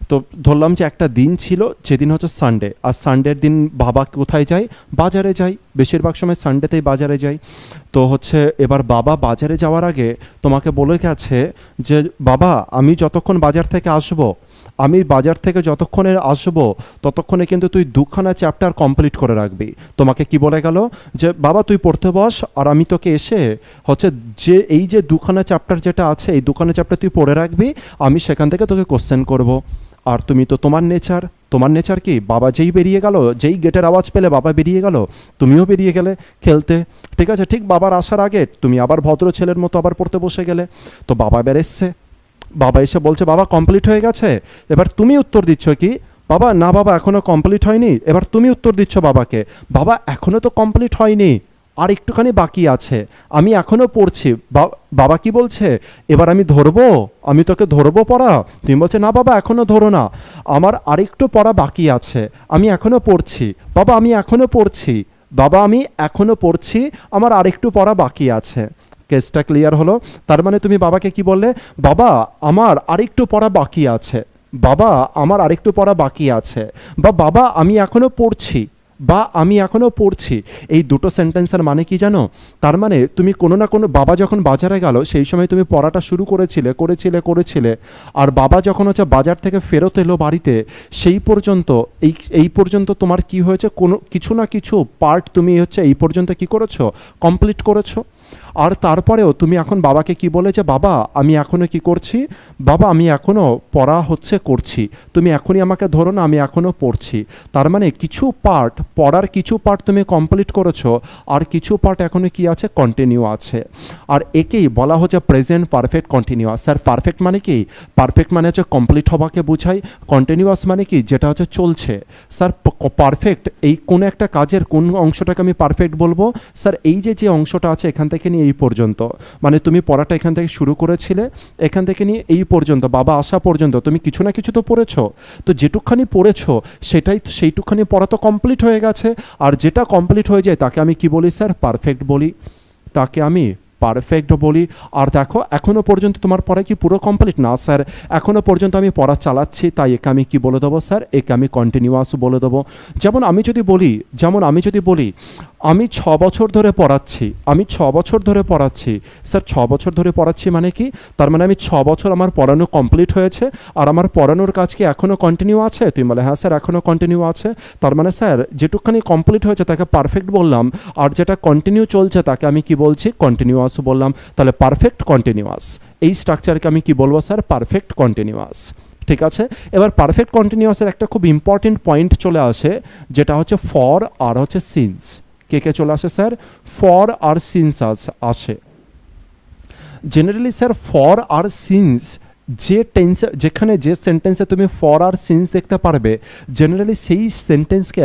Speaker 1: তো ধরলাম যে একটা দিন ছিল যেদিন হচ্ছে সানডে, আর সানডের দিন বাবা কোথায় যায়, বাজারে যায়, বেশিরভাগ সময় সানডেতেই বাজারে যায়। তো হচ্ছে এবার বাবা বাজারে যাওয়ার আগে তোমাকে বলে গেছে যে বাবা আমি যতক্ষণ বাজার থেকে আসবো, আমি বাজার থেকে যতক্ষণে আসবো ততক্ষণে কিন্তু তুই দুখানা চ্যাপ্টার কমপ্লিট করে রাখবি। তোমাকে কি বলে গেল যে বাবা তুই পড়তে বস, আর আমি তোকে এসে হচ্ছে যে এই যে দুখানা চ্যাপ্টার যেটা আছে এই দুখানা চ্যাপ্টার তুই পড়ে রাখবি, আমি সেখান থেকে তোকে কোশ্চেন করব। আর তুমি তো তোমার নেচার কি, বাবা যেই বেরিয়ে গেল, যেই গেটের আওয়াজ পেলে বাবা বেরিয়ে গেল, তুমিও বেরিয়ে গেলে খেলতে। ঠিক আছে, ঠিক বাবার আসার আগে তুমি আবার ভদ্র ছেলের মতো আবার পড়তে বসে গেলে। তো বাবা এবার এসছে, বাবা এসে বলছে বাবা কমপ্লিট হয়ে গেছে। এবার তুমি উত্তর দিচ্ছ কি, বাবা না বাবা এখনো কমপ্লিট হয়নি। এবার তুমি উত্তর দিচ্ছ বাবাকে, বাবা এখনো তো কমপ্লিট হয়নি, আর একটুখানি বাকি আছে, আমি এখনো পড়ছি। বাবা কি বলছে, এবার আমি ধরবো, আমি তোকে ধরবো পড়া। তুমি বলছে না বাবা এখনো ধরো না, আমার আরেকটু পড়া বাকি আছে, আমি এখনো পড়ছি। বাবা আমি এখনো পড়ছি, বাবা আমি এখনো পড়ছি, আমার আরেকটু পড়া বাকি আছে। কেসটা ক্লিয়ার হলো? তার মানে তুমি বাবাকে কি বললে, বাবা আমার আরেকটু পড়া বাকি আছে, বাবা আমার আরেকটু পড়া বাকি আছে, বা বাবা আমি এখনো পড়ছি, বা আমি এখনো পড়ছি। এই দুটো সেন্টেন্সের মানে কি জানো? তার মানে তুমি কোনো না কোনো, বাবা যখন বাজারে গেল সেই সময় তুমি পড়াটা শুরু করেছিলে, আর বাবা যখন হচ্ছে বাজার থেকে ফেরত এলো বাড়িতে, সেই পর্যন্ত এই পর্যন্ত তোমার কি হয়েছে, কোনো কিছু না কিছু পার্ট তুমি হচ্ছে এই পর্যন্ত কি করেছো, কমপ্লিট করেছো। আর তারপরেও তুমি এখন বাবাকে কি বলেছে, বাবা আমি এখনো কি করছি, বাবা আমি এখনো পড়া করছি, তুমি এখনই আমাকে ধরো না, আমি এখনো পড়ছি। তার মানে কিছু পার্ট, পড়ার কিছু পার্ট তুমি কমপ্লিট করেছো, আর কিছু পার্ট এখনো কি আছে, কন্টিনিউ আছে। আর একেই বলা হচ্ছে present perfect continuous. Sir perfect মানে কি? পারফেক্ট মানে হচ্ছে কমপ্লিট হওয়াকে বোঝায়। কন্টিনিউয়াস মানে কি, যেটা হচ্ছে চলছে। স্যার পারফেক্ট এই কোন একটা কাজের কোন অংশটাকে আমি পারফেক্ট বলবো? স্যার এই যে অংশটা আছে এখান থেকে নিয়ে এই পর্যন্ত, মানে তুমি পড়াটা এখান থেকে শুরু করেছিলে, এখান থেকে নিয়ে এই পর্যন্ত বাবা আসা পর্যন্ত তুমি কিছু না কিছু তো পড়েছো। তো যেটুকখানি পড়েছো সেইটুকখানি পড়া তো কমপ্লিট হয়ে গেছে। আর যেটা কমপ্লিট হয়ে যায় তাকে আমি কি বলি স্যার, পারফেক্ট বলি, তাকে আমি পারফেক্ট বলি। আর দেখো এখনো পর্যন্ত তোমার পড়া কি পুরো কমপ্লিট না স্যার, এখনো পর্যন্ত আমি পড়া চালাচ্ছি, তাই একে আমি কি বলে দেবো স্যার, একে আমি কন্টিনিউয়াস বলে দেবো। যেমন আমি যদি বলি আমি 6 বছর ধরে পড়াচ্ছি, স্যার 6 বছর ধরে পড়াচ্ছি মানে কি, তার মানে আমি 6 বছর আমার পড়ানো কমপ্লিট হয়েছে, আর আমার পড়ানোর কাজ কি এখনও কন্টিনিউ আছে? তুমি বলে হ্যাঁ স্যার এখনও কন্টিনিউ আছে। তার মানে স্যার যেটুকখানি কমপ্লিট হয়েছে তাকে পারফেক্ট বললাম, আর যেটা কন্টিনিউ চলছে তাকে আমি কি বলছি, কন্টিনিউয়াস বললাম। তাহলে পারফেক্ট কন্টিনিউয়াস, এই স্ট্রাকচারকে আমি কি বলবো স্যার, পারফেক্ট কন্টিনিউয়াস। ঠিক আছে, এবার পারফেক্ট কন্টিনিউয়াসের একটা খুব ইম্পর্টেন্ট পয়েন্ট চলে আসে, যেটা হচ্ছে ফর আর হচ্ছে সিন্স। কে চলে আসে স্যার, ফর আর সিন্স আসে। জেনারেলি স্যার ফর আর সিন্স যে টেন্সে, যেখানে যে সেন্টেন্সে তুমি ফর আর সিন্স দেখতে পারবে, জেনারেলি সেই সেন্টেন্সকে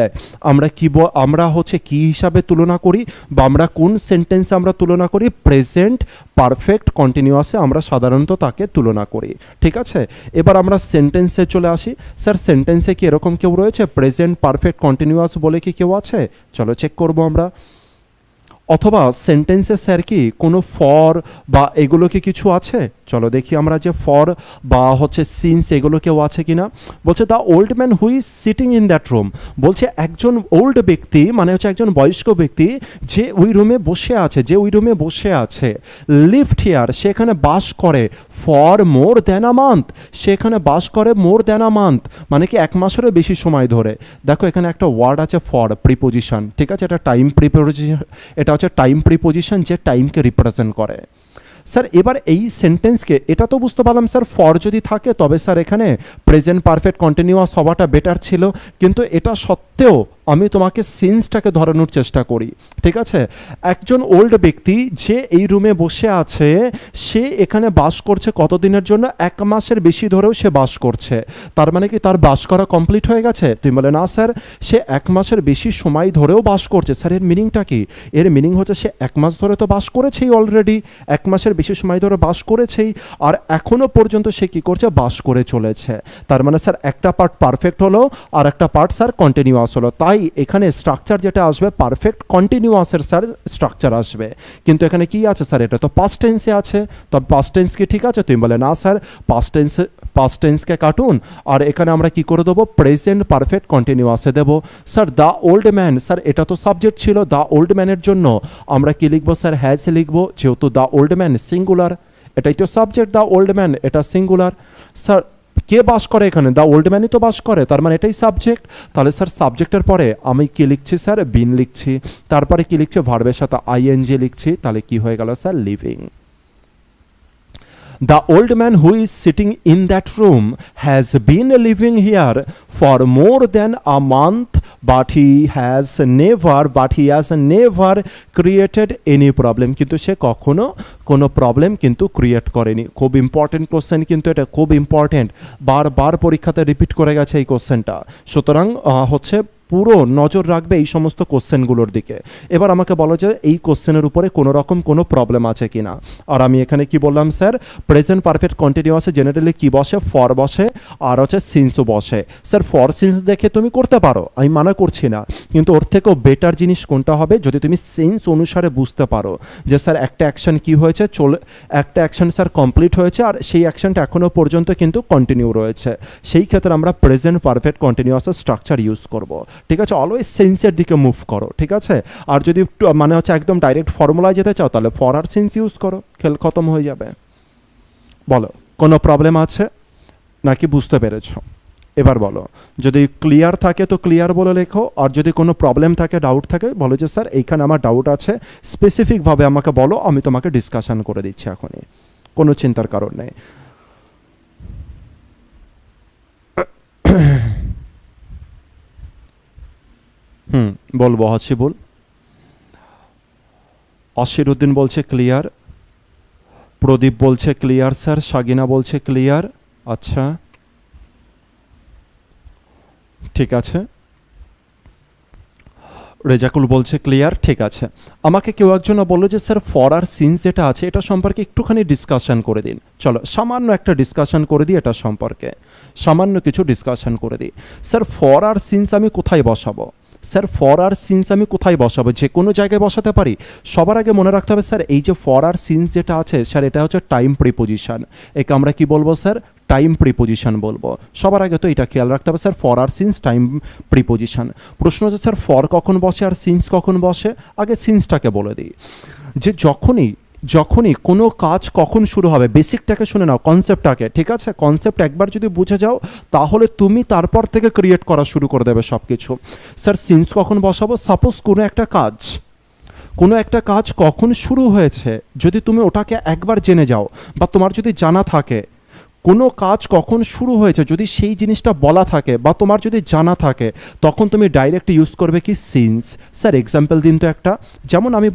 Speaker 1: আমরা হচ্ছে কি হিসাবে তুলনা করি, বা আমরা কোন সেন্টেন্সে আমরা তুলনা করি, প্রেজেন্ট পারফেক্ট কন্টিনিউয়াসে আমরা সাধারণত তাকে তুলনা করি। ঠিক আছে, এবার আমরা সেন্টেন্সে চলে আসি। স্যার সেন্টেন্সে কি এরকম কেউ রয়েছে, প্রেজেন্ট পারফেক্ট কন্টিনিউয়াস বলে কি কেউ আছে? চলো চেক করবো আমরা। অথবা সেন্টেন্সে স্যার কি কোনো ফর বা এগুলো কি কিছু আছে? চলো দেখি আমরা যে ফর বা হচ্ছে সিন্স এগুলো কেউ আছে কিনা। বলছে the old man who is sitting in that room, বলছে একজন ওল্ড ব্যক্তি মানে হচ্ছে একজন বয়স্ক ব্যক্তি যে ওই রুমে বসে আছে, লিভড হিয়ার সেখানে বাস করে, for more than a month সেখানে বাস করে, মোর দ্যান আ মান্থ মানে কি 1 মাসেরও বেশি সময় ধরে। দেখো এখানে একটা ওয়ার্ড আছে ফর, প্রিপোজিশন। ঠিক আছে, এটা টাইম প্রিপোজিশন, এটা হচ্ছে টাইম প্রিপোজিশন যে টাইমকে রিপ্রেজেন্ট করে। স্যার এবার এই সেন্টেন্সকে এটা তো বুঝতে পারলাম স্যার ফর যদি থাকে তবে স্যার এখানে প্রেজেন্ট পারফেক্ট কন্টিনিউয়াস হওয়াটা বেটার ছিল, কিন্তু এটা সত্ত্বেও আমি তোমাকে সিন্সটাকে ধরানোর চেষ্টা করি। ঠিক আছে, একজন ওল্ড ব্যক্তি যে এই রুমে বসে আছে, সে এখানে বাস করছে কতদিনের জন্য, 1 মাসের বেশি ধরেও সে বাস করছে। তার মানে কি তার বাস করা কমপ্লিট হয়ে গেছে? তুমি বলে না স্যার সে 1 মাসের বেশি সময় ধরেও বাস করছে। স্যার এর মিনিংটা কি? এর মিনিং হচ্ছে সে 1 মাস ধরে তো বাস করেছেই অলরেডি, 1 মাসের বছর বেশি সময় ধরে বাস করেছেই, আর এখনও পর্যন্ত সে কী করছে, বাস করে চলেছে। তার মানে স্যার একটা পার্ট পারফেক্ট হলো আর একটা পার্ট স্যার কন্টিনিউয়াস হলো, তাই এখানে স্ট্রাকচার যেটা আসবে পারফেক্ট কন্টিনিউয়াসের স্যার স্ট্রাকচার আসবে। কিন্তু এখানে কি আছে স্যার, এটা তো পাস্ট টেন্সে আছে, তবে পাস্ট টেন্স কি ঠিক আছে? তুমি বলে না স্যার, পাস্ট টেন্সকে কাটুন আর এখানে আমরা কি করে দেবো, প্রেজেন্ট পারফেক্ট কন্টিনিউয়াসে দেবো। Sir the old man, sir এটা তো সাবজেক্ট ছিল, দ্য ওল্ড ম্যানের জন্য আমরা কি লিখবো স্যার, হ্যাজ লিখবো, যেহেতু দ্য ওল্ড ম্যান সিঙ্গুলার, এটাই তো সাবজেক্ট, দ্য ওল্ড ম্যান এটা সিঙ্গুলার। স্যার কে বাস করে এখানে, দ্য ওল্ড ম্যানই তো বাস করে, তার মানে এটাই সাবজেক্ট। তাহলে স্যার সাবজেক্টের পরে আমি কি লিখছি স্যার, বিন লিখছি, তারপরে কি লিখছি, ভার্বের সাথে আইএনজি লিখছি, তাহলে কি হয়ে গেল sir, living. The old man who is sitting in that room has been living here for more than a month, but he has never created any problem. কিন্তু সে কখনো কোনো প্রবলেম কিন্তু ক্রিয়েট করেনি। খুব ইম্পর্টেন্ট কোশ্চেন, কিন্তু এটা খুব important, বারবার পরীক্ষাতে রিপিট করে গেছে এই কোশ্চেনটা, সুতরাং হচ্ছে পুরো নজর রাখবে এই সমস্ত কোশ্চেনগুলোর দিকে। এবার আমাকে বলো যে এই কোশ্চেনের উপরে কোনো রকম কোনো প্রবলেম আছে কি না। আর আমি এখানে কি বললাম স্যার, প্রেজেন্ট পারফেক্ট কন্টিনিউয়াসে জেনারেলি কি বসে, ফর বসে আর হচ্ছে সিন্সও বসে। স্যার ফর সিন্স দেখে তুমি করতে পারো, আমি মানা করছি না, কিন্তু ওর থেকেও বেটার জিনিস কোনটা হবে, যদি তুমি সেন্স অনুসারে বুঝতে পারো যে স্যার একটা অ্যাকশন কি হয়েছে, একটা অ্যাকশন স্যার কমপ্লিট হয়েছে আর সেই অ্যাকশনটা এখনও পর্যন্ত কিন্তু কন্টিনিউ রয়েছে, সেই ক্ষেত্রে আমরা প্রেজেন্ট পারফেক্ট কন্টিনিউয়াসের স্ট্রাকচার ইউজ করব। ঠিক আছে, অলওয়েজ সেন্সের দিকে মুভ করো, ঠিক আছে। আর যদি মানে হচ্ছে একদম ডাইরেক্ট ফর্মুলায় যেতে চাও, তাহলে ফর আর সেন্স ইউজ করো, খেল খতম হয়ে যাবে। বলো কোনো প্রবলেম আছে নাকি বুঝতে পেরেছো? এবার বলো, যদি ক্লিয়ার থাকে তো ক্লিয়ার বলে লেখো, আর যদি কোনো প্রবলেম থাকে, ডাউট থাকে, বলো যে স্যার এইখানে আমার ডাউট আছে, স্পেসিফিকভাবে আমাকে বলো, আমি তোমাকে ডিসকাশন করে দিচ্ছি এখনই, কোনো চিন্তার কারণ নেই। বলবো হাসিবুল, অসিরুদ্দিন বলছে ক্লিয়ার, প্রদীপ বলছে ক্লিয়ার স্যার, সাগিনা বলছে ক্লিয়ার, আচ্ছা ঠিক আছে, রেজাকুল বলছে ক্লিয়ার, ঠিক আছে। আমাকে কেউ একজন বললো যে স্যার ফর আর সিন্স যেটা আছে এটা সম্পর্কে একটুখানি ডিসকাশন করে দিন। চলো সামান্য একটা ডিসকাশন করে দিই, এটা সম্পর্কে সামান্য কিছু ডিসকাশন করে দিই। স্যার ফর আর সিন্স আমি কোথায় বসাবো, স্যার ফর আর সিন্স আমি কোথায় বসাবো, যে কোনো জায়গায় বসাতে পারি। সবার আগে মনে রাখতে হবে স্যার, এই যে ফর আর সিন্স যেটা আছে স্যার, এটা হচ্ছে টাইম প্রিপোজিশন, একে আমরা কি বলবো স্যার, টাইম প্রিপোজিশন বলবো। সবার আগে তো এটা খেয়াল রাখতে হবে স্যার, ফর আর সিন্স টাইম প্রিপোজিশন। প্রশ্ন হচ্ছে স্যার ফর কখন বসে আর সিন্স কখন বসে। আগে সিন্সটাকে বলে দিই, যে যখনই কোনো কাজ কখন শুরু হবে, বেসিকটাকে শুনে নাও, কনসেপ্টটাকে, ঠিক আছে। কনসেপ্ট একবার যদি বুঝে যাও তাহলে তুমি তারপর থেকে ক্রিয়েট করা শুরু করে দেবে সব কিছু। স্যার সিন্স কখন বসাবো, সাপোজ কোনো একটা কাজ কখন শুরু হয়েছে, যদি তুমি ওটাকে একবার জেনে যাও বা তোমার যদি জানা থাকে কোনো কাজ কখন শুরু হয়েছে, যদি সেই জিনিসটা বলা থাকে বা তোমার যদি জানা থাকে, তখন তুমি ডাইরেক্ট ইউজ করবে কি, সিন্স। স্যার এক্সাম্পল দিন তো একটা, যেমন আমি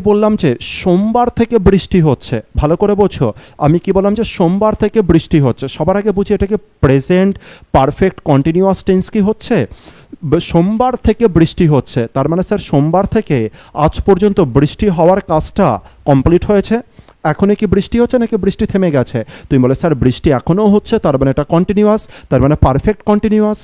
Speaker 1: বললাম যে সোমবার থেকে বৃষ্টি হচ্ছে, ভালো করে বোঝো, আমি কি বললাম যে সোমবার থেকে বৃষ্টি হচ্ছে, সবার আগে বুঝি এটাকে প্রেজেন্ট পারফেক্ট কন্টিনিউয়াস টেন্স কি হচ্ছে, সোমবার থেকে বৃষ্টি হচ্ছে, তার মানে স্যার সোমবার থেকে আজ পর্যন্ত বৃষ্টি হওয়ার কাজটা কমপ্লিট হয়েছে। এখনই কি বৃষ্টি হচ্ছে নাকি বৃষ্টি থেমে গেছে? তুমি বলে স্যার বৃষ্টি এখনও হচ্ছে, তার মানে এটা কন্টিনিউয়াস, তার মানে পারফেক্ট কন্টিনিউয়াস।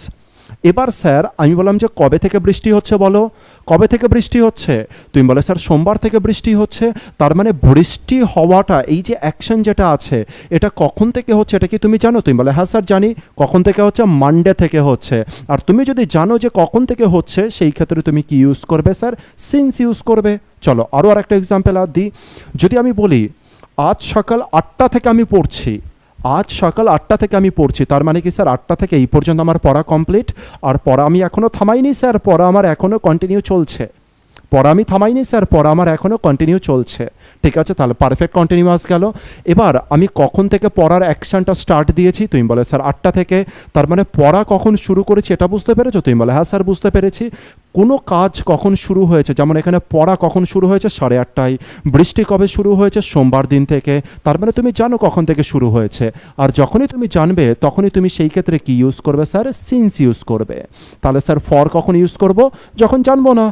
Speaker 1: এবার স্যার আমি বললাম যে কবে থেকে বৃষ্টি হচ্ছে, বলো কবে থেকে বৃষ্টি হচ্ছে, তুমি বলে স্যার সোমবার থেকে বৃষ্টি হচ্ছে, তার মানে বৃষ্টি হওয়াটা, এই যে অ্যাকশন যেটা আছে এটা কখন থেকে হচ্ছে, এটা কি তুমি জানো? তুমি বলে হ্যাঁ স্যার জানি, কখন থেকে হচ্ছে, মানডে থেকে হচ্ছে। আর তুমি যদি জানো যে কখন থেকে হচ্ছে, সেই ক্ষেত্রে তুমি কি ইউজ করবে স্যার, সিন্স ইউজ করবে। চলো আরও আরেকটা এক্সাম্পল দিই, যদি আমি বলি আজ সকাল 8টা থেকে আমি পড়ছি, তার মানে কি স্যার 8টা থেকে এই পর্যন্ত আমার পড়া কমপ্লিট, আর পড়া আমি এখনও থামাইনি স্যার, পড়া আমার এখনও কন্টিনিউ চলছে, পড়া আমি থামাইনি স্যার, পড়া আমার এখনও কন্টিনিউ চলছে, ঠিক আছে। তাহলে পারফেক্ট কন্টিনিউয়াস গেল। এবার আমি কখন থেকে পড়ার অ্যাকশনটা স্টার্ট দিয়েছি, তুমি বলে স্যার 8টা থেকে, তার মানে পড়া কখন শুরু করেছি এটা বুঝতে পেরেছো? তুমি বলে হ্যাঁ স্যার বুঝতে পেরেছি। কোনো কাজ কখন শুরু হয়েছে, যেমন এখানে পড়া কখন শুরু হয়েছে, 8:30টায়, বৃষ্টি কবে শুরু হয়েছে, সোমবার দিন থেকে, তার মানে তুমি জানো কখন থেকে শুরু হয়েছে। আর যখনই তুমি জানবে তখনই তুমি সেই ক্ষেত্রে কি ইউজ করবে স্যার, সিন্স ইউজ করবে। তাহলে স্যার ফর কখন ইউজ করব, যখন জানবো না,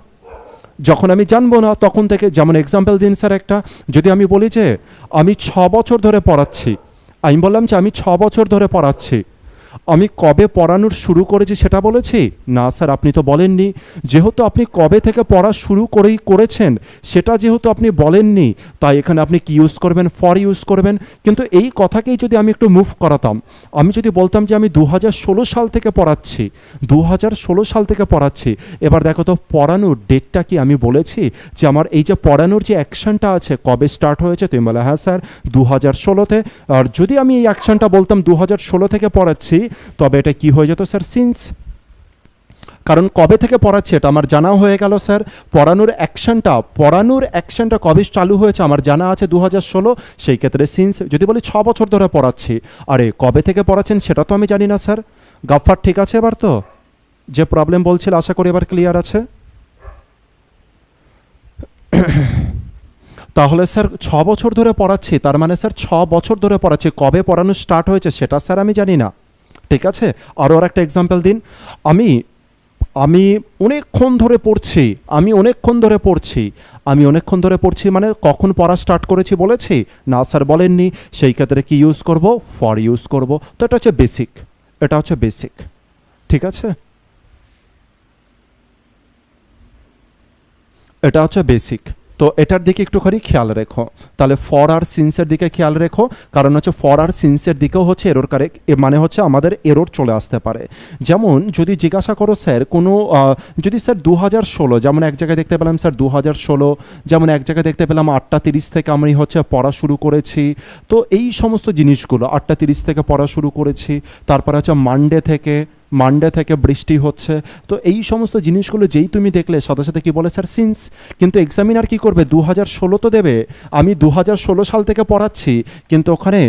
Speaker 1: যখন আমি জানবো না তখন থেকে, যেমন এক্সাম্পল দিন স্যার একটা, যদি আমি বলি যে আমি 6 বছর ধরে পড়াচ্ছি, আমি বললাম যে আমি 6 বছর ধরে পড়াচ্ছি, আমি কবে পড়ানোর শুরু করেছি সেটা বলেছি? না স্যার, আপনি তো বলেননি। যেহেতু আপনি কবে থেকে পড়া শুরু করেছেন সেটা যেহেতু আপনি বলেননি, তাই এখানে আপনি কি ইউজ করবেন? ফর ইউজ করবেন। কিন্তু এই কথাকেই যদি আমি একটু মুভ করাতাম, আমি যদি বলতাম যে আমি 2016 সাল থেকে পড়াচ্ছি, 2016 সাল থেকে পড়াচ্ছি, এবার দেখো তো পড়ানোর ডেটটা কি আমি বলেছি যে আমার এই যে পড়ানোর যে অ্যাকশনটা আছে কবে স্টার্ট হয়েছে? তুমি বলে হ্যাঁ স্যার 2016-তে। আর যদি আমি এই অ্যাকশনটা বলতাম 2016 থেকে পড়াচ্ছি, তবে এটা কি হয়ে যেত স্যার? সিন্স। কারণ কবে থেকে পড়াচ্ছি এটা আমার জানা হয়ে গেল স্যার। পড়ানোর অ্যাকশনটা কবে চালু হয়েছে আমার জানা আছে 2016, সেই ক্ষেত্রে সিন্স। যদি বলি 6 বছর ধরে পড়াচ্ছি, আরে কবে থেকে পড়াচ্ছেন সেটা তো আমি জানি না স্যার। গাফফার ঠিক আছে এবার? তো যে প্রবলেম বলছিল আশা করি এবার ক্লিয়ার আছে। তাহলে স্যার 6 বছর ধরে পড়াচ্ছি, তার মানে স্যার 6 বছর ধরে পড়াচ্ছি, কবে পড়ানো স্টার্ট হয়েছে সেটা স্যার আমি জানি না। ঠিক আছে, আরও আর একটা এক্সাম্পল দিন। আমি অনেকক্ষণ ধরে পড়ছি, মানে কখন পড়া স্টার্ট করেছি বলেছি? না স্যার বলেননি। সেই ক্ষেত্রে কি ইউজ করব? ফর ইউজ করব। তো এটা হচ্ছে বেসিক। ঠিক আছে, এটা হচ্ছে বেসিক। তো এটার দিকে একটুখানি খেয়াল রেখো। তাহলে ফর আর সিন্সের দিকে খেয়াল রেখো, কারণ হচ্ছে ফর আর সিন্সের দিকেও হচ্ছে এরর কারেক্ট, মানে হচ্ছে আমাদের এরর চলে আসতে পারে। যেমন যদি জিজ্ঞাসা করো স্যার কোনো যদি স্যার 2016, যেমন এক জায়গায় দেখতে পেলাম স্যার 2016, যেমন এক জায়গায় দেখতে পেলাম 8:30 থেকে আমি হচ্ছে পড়া শুরু করেছি। তো এই সমস্ত জিনিসগুলো 8:30 থেকে পড়া শুরু করেছি, তারপরে হচ্ছে মানডে থেকে বৃষ্টি হচ্ছে। তো এই সমস্ত জিনিসগুলো যেই তুমি দেখলে সাথে সাথে কি বলে স্যার? সিন্স। কিন্তু এক্সামিনার কি করবে? 2016 তো দেবে, আমি 2016 সাল থেকে পড়াচ্ছি, কিন্তু ওখানে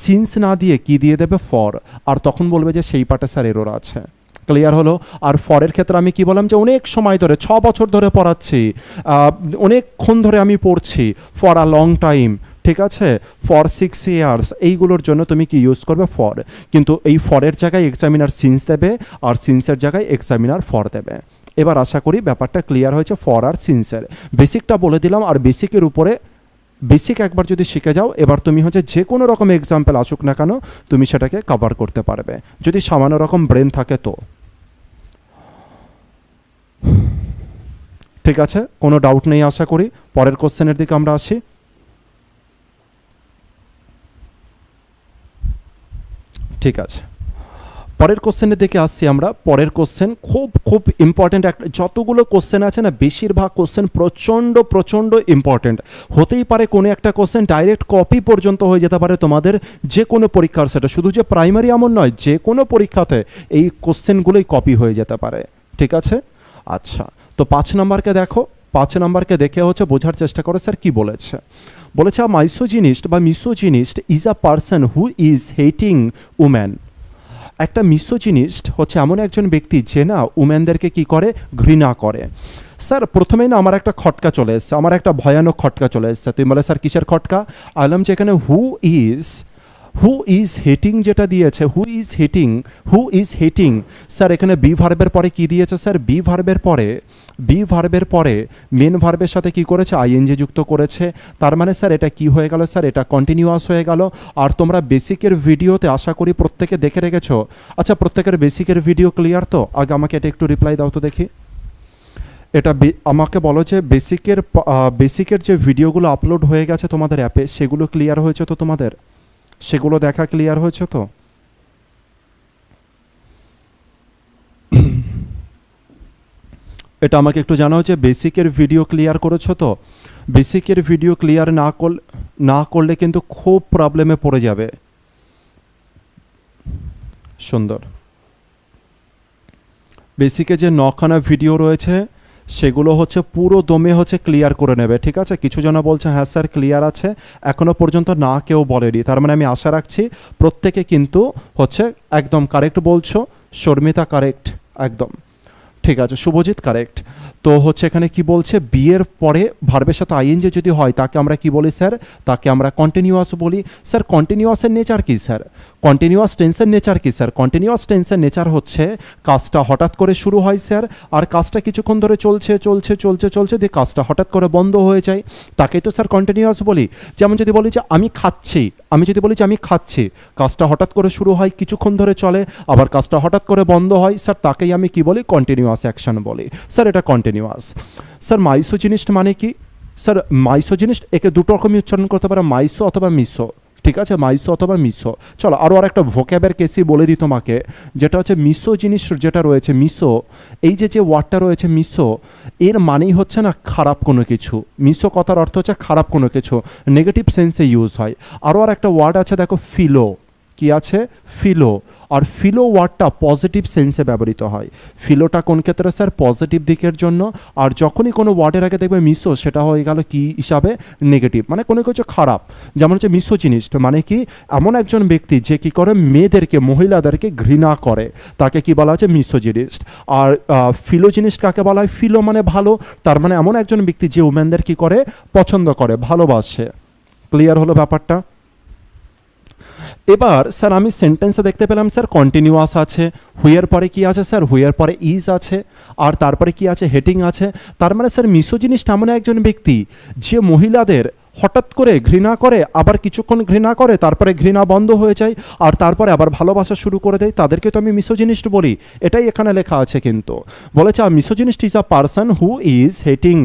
Speaker 1: সিন্স না দিয়ে কি দিয়ে দেবে? ফর। আর তখন বলবে যে সেই পার্টে স্যার এরর আছে। ক্লিয়ার হলো? আর ফরের ক্ষেত্রে আমি কি বললাম যে অনেক সময় ধরে 6 বছর ধরে পড়াচ্ছি, অনেকক্ষণ ধরে আমি পড়ছি, ফর আ লং টাইম। ঠিক আছে, ফর 6 ইয়ার্স, এইগুলোর জন্য তুমি কি ইউজ করবে? ফর। কিন্তু এই ফরের জায়গায় এক্সামিনার সিন্স দেবে, আর সিন্সের জায়গায় এক্সামিনার ফর দেবে। এবার আশা করি ব্যাপারটা ক্লিয়ার হয়েছে ফর আর সিন্সের। বেসিকটা বলে দিলাম, আর বেসিকের উপরে বেসিক একবার যদি শিখে যাও, এবার তুমি হচ্ছে যে কোনো রকম এক্সাম্পল আসুক না কেন তুমি সেটাকে কভার করতে পারবে, যদি সামান্য রকম ব্রেন থাকে তো। ঠিক আছে, কোনো ডাউট নেই আশা করি। পরের কোশ্চেনের দিকে আমরা আসি। ঠিক আছে, পরের কোশ্চেনের দিকে আসছি আমরা। পরের কোশ্চেন খুব ইম্পর্টেন্ট একটা, যতগুলো কোশ্চেন আছে না বেশিরভাগ কোশ্চেন প্রচণ্ড ইম্পর্টেন্ট। হতেই পারে কোনো একটা কোশ্চেন ডাইরেক্ট কপি পর্যন্ত হয়ে যেতে পারে তোমাদের যে কোনো পরীক্ষার সেটা, শুধু যে প্রাইমারি এমন নয়, যে কোনো পরীক্ষাতে এই কোশ্চেনগুলোই কপি হয়ে যেতে পারে। ঠিক আছে, আচ্ছা। তো 5 নম্বরকে দেখো, 5 নম্বরকে দেখে হচ্ছে বোঝার চেষ্টা করো স্যার কি বলেছে। বলেছে আ মাইসোজিনিস্ট বা misogynist is a person who is hating woman. একটা মিসোজিনিস্ট হচ্ছে এমন একজন ব্যক্তি যে না উম্যানদেরকে কি করে? ঘৃণা করে। স্যার প্রথমেই না আমার একটা খটকা চলে এসছে, আমার একটা ভয়ানক খটকা চলে এসছে। তুমি বলে স্যার কিসের খটকা? আলম যে এখানে হু ইজ হেটিং যেটা দিয়েছে, হু ইজ হেটিং, স্যার এখানে বি ভার্বের পরে কি দিয়েছে স্যার? বি ভার্বের পরে মেন ভার্বের সাথে কি করেছে? আইএনজি যুক্ত করেছে। তার মানে স্যার এটা কি হয়ে গেল স্যার? এটা কন্টিনিউয়াস হয়ে গেল। আর তোমরা বেসিকের ভিডিওতে আশা করি প্রত্যেকে দেখে রেখেছো। আচ্ছা, প্রত্যেকের বেসিকের ভিডিও ক্লিয়ার তো? আগে আমাকে এটা একটু রিপ্লাই দাও তো দেখি। এটা আমাকে বলো যে বেসিকের যে ভিডিওগুলো আপলোড হয়ে গেছে তোমাদের অ্যাপে, সেগুলো ক্লিয়ার হয়েছে তো তোমাদের? সেগুলো দেখা ক্লিয়ার হয়েছে তো? এটা আমাকে একটু জানাও যে বেসিকের ভিডিও ক্লিয়ার করেছো তো? বেসিকের ভিডিও ক্লিয়ার না করলে কিন্তু খুব প্রবলেমে পড়ে যাবে। সুন্দর। বেসিকে যে 9খানা ভিডিও রয়েছে সেগুলো হচ্ছে পুরো দমে হচ্ছে ক্লিয়ার করে নেবে। ঠিক আছে, কিছু জন বলছে হ্যাঁ স্যার ক্লিয়ার আছে, এখনো পর্যন্ত না কেউ বলেনি। তার মানে আমি আশা রাখছি প্রত্যেকে কিন্তু হচ্ছে একদম কারেক্ট বলছো। শর্মিতা কারেক্ট একদম ঠিক আছে, শুভজিৎ কারেক্ট। তো হচ্ছে এখানে কি বলছে? বিয়ের পরে ভার্বের সাথে আইএনজি যদি হয় তাকে আমরা কি বলি স্যার? তাকে আমরা কন্টিনিউয়াস বলি। স্যার কন্টিনিউয়াসের নেচার কি স্যার? কন্টিনিউয়াস টেন্সের নেচার কি স্যার? কন্টিনিউয়াস টেন্সের নেচার হচ্ছে কাজটা হঠাৎ করে শুরু হয় স্যার, আর কাজটা কিছুক্ষণ ধরে চলছে চলছে চলছে চলছে দিয়ে কাজটা হঠাৎ করে বন্ধ হয়ে যায়, তাকেই তো স্যার কন্টিনিউয়াস বলি। যেমন যদি বলি যে আমি খাচ্ছি, আমি যদি বলি যে আমি খাচ্ছি, কাজটা হঠাৎ করে শুরু হয়, কিছুক্ষণ ধরে চলে, আবার কাজটা হঠাৎ করে বন্ধ হয়, স্যার তাকেই আমি কি বলি? কন্টিনিউয়াস অ্যাকশন বলি স্যার, এটা কন্টিনিউয়াস। স্যার মাইসোজিনিস্ট মানে কি? স্যার মাইসোজিনিস্ট একে দুটো রকমই উচ্চারণ করতে পারে, মাইসো অথবা মিসো, ঠিক আছে, মাইসো অথবা মিসো। চলো আরও একটা ভোক্যাবের কেসই বলে দিই তোমাকে, যেটা হচ্ছে মিসো জিনিস যেটা রয়েছে, মিসো, এই যে ওয়ার্ডটা রয়েছে মিসো, এর মানেই হচ্ছে না খারাপ কোনো কিছু। মিসো কথার অর্থ হচ্ছে খারাপ কোনো কিছু, নেগেটিভ সেন্সে ইউজ হয়। আরও একটা ওয়ার্ড আছে দেখো, ফিলো, কি আছে? ফিলো। আর ফিলো ওয়ার্ডটা পজিটিভ সেন্সে ব্যবহৃত হয়। ফিলোটা কোন ক্ষেত্রে স্যার? পজিটিভ দিকের জন্য। আর যখনই কোনো ওয়ার্ডের আগে দেখবে মিসো, সেটা হয়ে গেল কি হিসাবে? নেগেটিভ, মানে কোনো কিছু খারাপ। যেমন হচ্ছে মিসোজিনিস্ট মানে কি? এমন একজন ব্যক্তি যে কি করে মেয়েদেরকে, মহিলাদেরকে ঘৃণা করে, তাকে কি বলা হচ্ছে? মিসোজিনিস্ট। আর ফিলোজিনিস্ট কাকে বলা হয়? ফিলো মানে ভালো, তার মানে এমন একজন ব্যক্তি যে উমেনদের কি করে? পছন্দ করে, ভালোবাসে। ক্লিয়ার হলো ব্যাপারটা? এবার স্যার আমি সেন্টেন্সে দেখতে পেলাম স্যার কন্টিনিউয়াস আছে, হুইয়ের পরে কি আছে স্যার? হুইয়ের পরে ইজ আছে, আর তারপরে কি আছে? হেডিং আছে। তার মানে স্যার মিসোজিনিস্ট এমন একজন ব্যক্তি যে মহিলাদের হঠাৎ করে ঘৃণা করে, আবার কিছুক্ষণ ঘৃণা করে, তারপরে ঘৃণা বন্ধ হয়ে যায়, আর তারপরে আবার ভালোবাসা শুরু করে দেয়, তাদেরকে তো আমি মিসোজিনিস্ট বলি। এটাই এখানে লেখা আছে, কিন্তু বলেছে misogynist is a person who is hating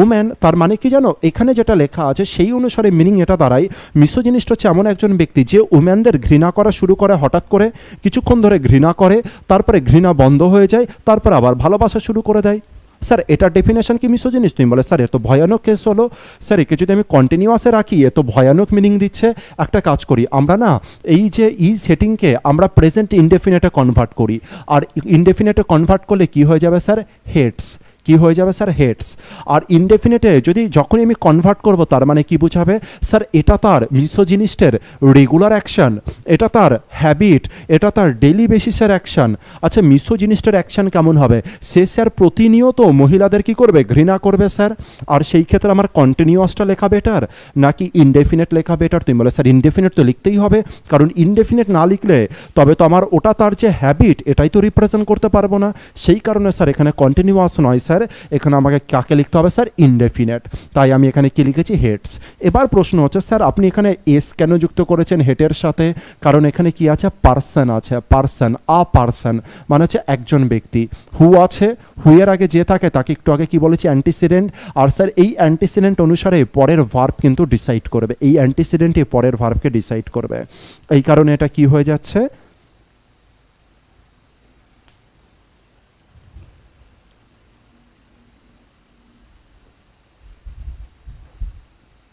Speaker 1: woman. তার মানে কি জানো? এখানে যেটা লেখা আছে সেই অনুসারে মিনিং এটা দাঁড়ায়, মিসোজিনিস্ট হচ্ছে এমন একজন ব্যক্তি যে উম্যানদের ঘৃণা করা শুরু করে হঠাৎ করে, কিছুক্ষণ ধরে ঘৃণা করে, তারপরে ঘৃণা বন্ধ হয়ে যায়, তারপর আবার ভালোবাসা শুরু করে দেয়। স্যার এটার ডেফিনেশন কি মিসোজিনিস্ট? তুমি বলে স্যার এত ভয়ানক কেস হলো, স্যার একে যদি আমি কন্টিনিউয়াসে রাখি এত ভয়ানক মিনিং দিচ্ছে। একটা কাজ করি আমরা না, এই যে ইজ হেটিংকে আমরা প্রেজেন্ট ইনডেফিনেটে কনভার্ট করি, আর ইনডেফিনেটে কনভার্ট করলে কি হয়ে যাবে স্যার? হেটস। কি হয়ে যাবে স্যার? হেটস। আর ইনডেফিনেটে যদি যখনই আমি কনভার্ট করব, তার মানে কি বোঝাবে স্যার? এটা তার মিসোজিনিস্টের রেগুলার অ্যাকশন, এটা তার হ্যাবিট, এটা তার ডেইলি বেসিসের অ্যাকশন। আচ্ছা মিসোজিনিস্টের অ্যাকশন কেমন হবে? সে স্যার প্রতিনিয়ত মহিলাদের কি করবে? ঘৃণা করবে স্যার। আর সেই ক্ষেত্রে আমার কন্টিনিউয়াসটা লেখা বেটার নাকি ইনডেফিনেট লেখা বেটার? তুমি বলে স্যার ইনডেফিনেট তো লিখতেই হবে, কারণ ইনডেফিনেট না লিখলে তবে তো আমার ওটা তার যে হ্যাবিট এটাই তো রিপ্রেজেন্ট করতে পারবো না। সেই কারণে স্যার এখানে কন্টিনিউয়াস নয় স্যার, এখানে আমাকে কাকে লিখতে হবে স্যার? ইনডেফিনেট। তাই আমি এখানে কি লিখেছি? হেটস। এবার প্রশ্ন হচ্ছে স্যার আপনি এখানে এস কেন যুক্ত করেছেন হেটের সাথে? কারণ এখানে কি আছে? পার্সন আছে, পার্সন, আ পার্সন মানে হচ্ছে একজন ব্যক্তি। হু আছে, হুয়ের আগে যে থাকে তাকে একটু আগে কি বলেছি? অ্যান্টিসিডেন্ট। আর স্যার এই অ্যান্টিসিডেন্ট অনুসারে পরের ভার্ব কিন্তু ডিসাইড করবে, এই অ্যান্টিসিডেন্টই পরের ভার্বকে ডিসাইড করবে। এই কারণে এটা কি হয়ে যাচ্ছে?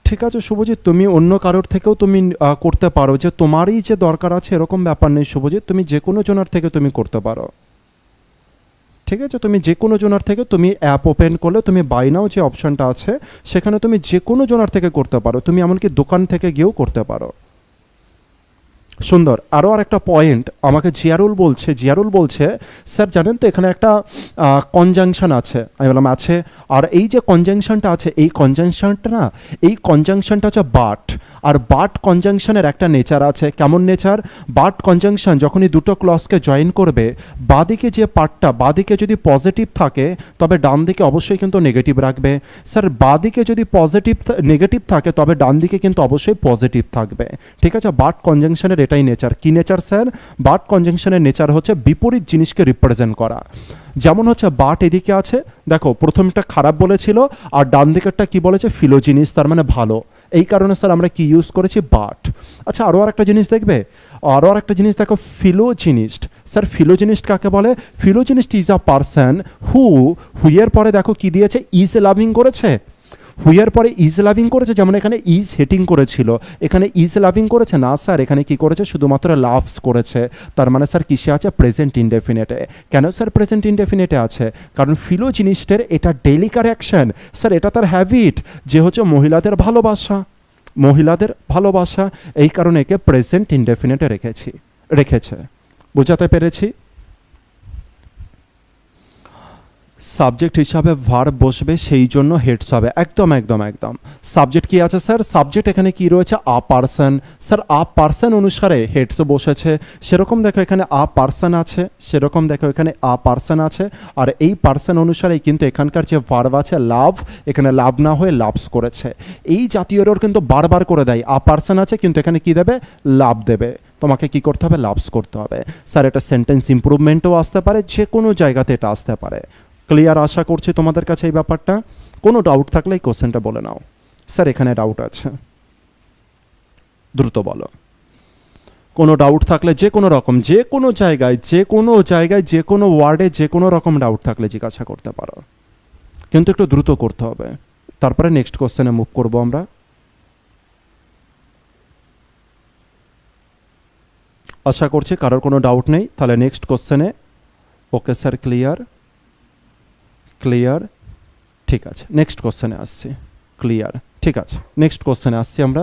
Speaker 1: ঠিক আছে শুভজিৎ, তুমি অন্য কারোর থেকেও তুমি করতে পারো, যে তোমারই যে দরকার আছে এরকম ব্যাপার নেই শুভজিৎ, তুমি যে কোনো জনের থেকে তুমি করতে পারো। ঠিক আছে, তুমি যে কোনো জনের থেকে তুমি অ্যাপ ওপেন করলে তুমি বাই নাও যে অপশানটা আছে সেখানে তুমি যে কোনো জনের থেকে করতে পারো, তুমি এমনকি দোকান থেকে গিয়েও করতে পারো। সুন্দর। আরও আরেকটা পয়েন্ট আমাকে জিয়ারুল বলছে স্যার জানেন তো এখানে একটা কনজাংশন আছে। আমি বললাম আছে। আর এই যে কনজাংশনটা আছে, এই কনজাংশনটা না, এই কনজাংশনটা হচ্ছে বাট। আর বাট কনজাংশনের একটা নেচার আছে। কেমন নেচার? বাট কনজাংশন যখনই দুটো ক্লজকে জয়েন করবে, বাঁদিকে যে পার্টটা, বাঁদিকে যদি পজিটিভ থাকে তবে ডান দিকে অবশ্যই কিন্তু নেগেটিভ রাখবে। স্যার বাঁদিকে যদি নেগেটিভ থাকে তবে ডান দিকে কিন্তু অবশ্যই পজিটিভ থাকবে। ঠিক আছে, বাট কনজাংশনের এটাই নেচার। কি নেচার স্যার? বাট কনজাংশনের নেচার হচ্ছে বিপরীত জিনিসকে রিপ্রেজেন্ট করা। যেমন হচ্ছে বাট এদিকে আছে, দেখো প্রথমটা খারাপ বলেছিল, আর ডান দিকেরটা কি বলেছে? ফিলোজিনিস, তার মানে ভালো। এই কারণে স্যার আমরা কি ইউজ করেছি? বাট। আচ্ছা আরও আরেকটা জিনিস দেখবে, আরও আরেকটা জিনিস দেখো, ফিলোজিনিস্ট। স্যার ফিলোজিনিস্ট কাকে বলে? ফিলোজিনিস্ট ইজ আ পারসন হুইয়ের পরে দেখো কি দিয়েছে? ইজ লাভিং করেছে। হুইয়ের পরে ইজ লাভিং করেছে, যেমন এখানে ইজ হেটিং করেছিল, এখানে ইজ লাভিং করেছে না স্যার, এখানে কি করেছে? শুধুমাত্র লাভস করেছে। তার মানে স্যার কিসে আছে? প্রেজেন্ট ইনডেফিনেটে। কেন স্যার প্রেজেন্ট ইনডেফিনেটে আছে? কারণ ফিলোজিনিস্টের এটা ডেইলিকার অ্যাকশন স্যার, এটা তার হ্যাবিট যে হচ্ছে মহিলাদের ভালোবাসা, এই কারণে একে প্রেজেন্ট ইনডেফিনেটে রেখেছে। বোঝাতে পেরেছি? সাবজেক্ট হিসাবে ভার্ব বসবে, সেই জন্য হেডস হবে। একদম একদম একদম। সাবজেক্ট কি আছে স্যার? সাবজেক্ট এখানে কি রয়েছে? আ পারসন। স্যার আ পারসন অনুসারে হেডস বসেছে। সেরকম দেখো এখানে আ পারসন আছে, সেরকম দেখো এখানে আ পারসন আছে। আর এই পারসন অনুসারেই কিন্তু এখানকার যে ভার্ব আছে লাভ, এখানে লাভ না হয়ে লাভস করেছে। এই জাতীয় এরর কিন্তু বারবার করে দেয়। আ পারসন আছে কিন্তু এখানে কি দেবে? লাভ দেবে। তোমাকে কি করতে হবে? লাভস করতে হবে। স্যার এটা সেন্টেন্স ইমপ্রুভমেন্টও আসতে পারে, যে কোনো জায়গাতে এটা আসতে পারে। ক্লিয়ার আশা করছি তোমাদের কাছে এই ব্যাপারটা। কোনো ডাউট থাকলে এই কোশ্চেনটা বলে নাও। স্যার এখানে ডাউট আছে, দ্রুত বলো। কোনো ডাউট থাকলে যে কোনো রকম, যে কোনো জায়গায়, যে কোনো জায়গায়, যে কোনো ওয়ার্ডে যে কোনো রকম ডাউট থাকলে জিজ্ঞাসা করতে পারো, কিন্তু একটু দ্রুত করতে হবে। তারপরে নেক্সট কোশ্চেনে মুভ করবো আমরা। আশা করছি কারোর কোনো ডাউট নেই। তাহলে নেক্সট কোশ্চেনে। ওকে স্যার, ক্লিয়ার ক্লিয়ার, ঠিক আছে। নেক্সট কোশ্চেনে আসছি। ক্লিয়ার, ঠিক আছে। নেক্সট কোশ্চেনে আসছি আমরা।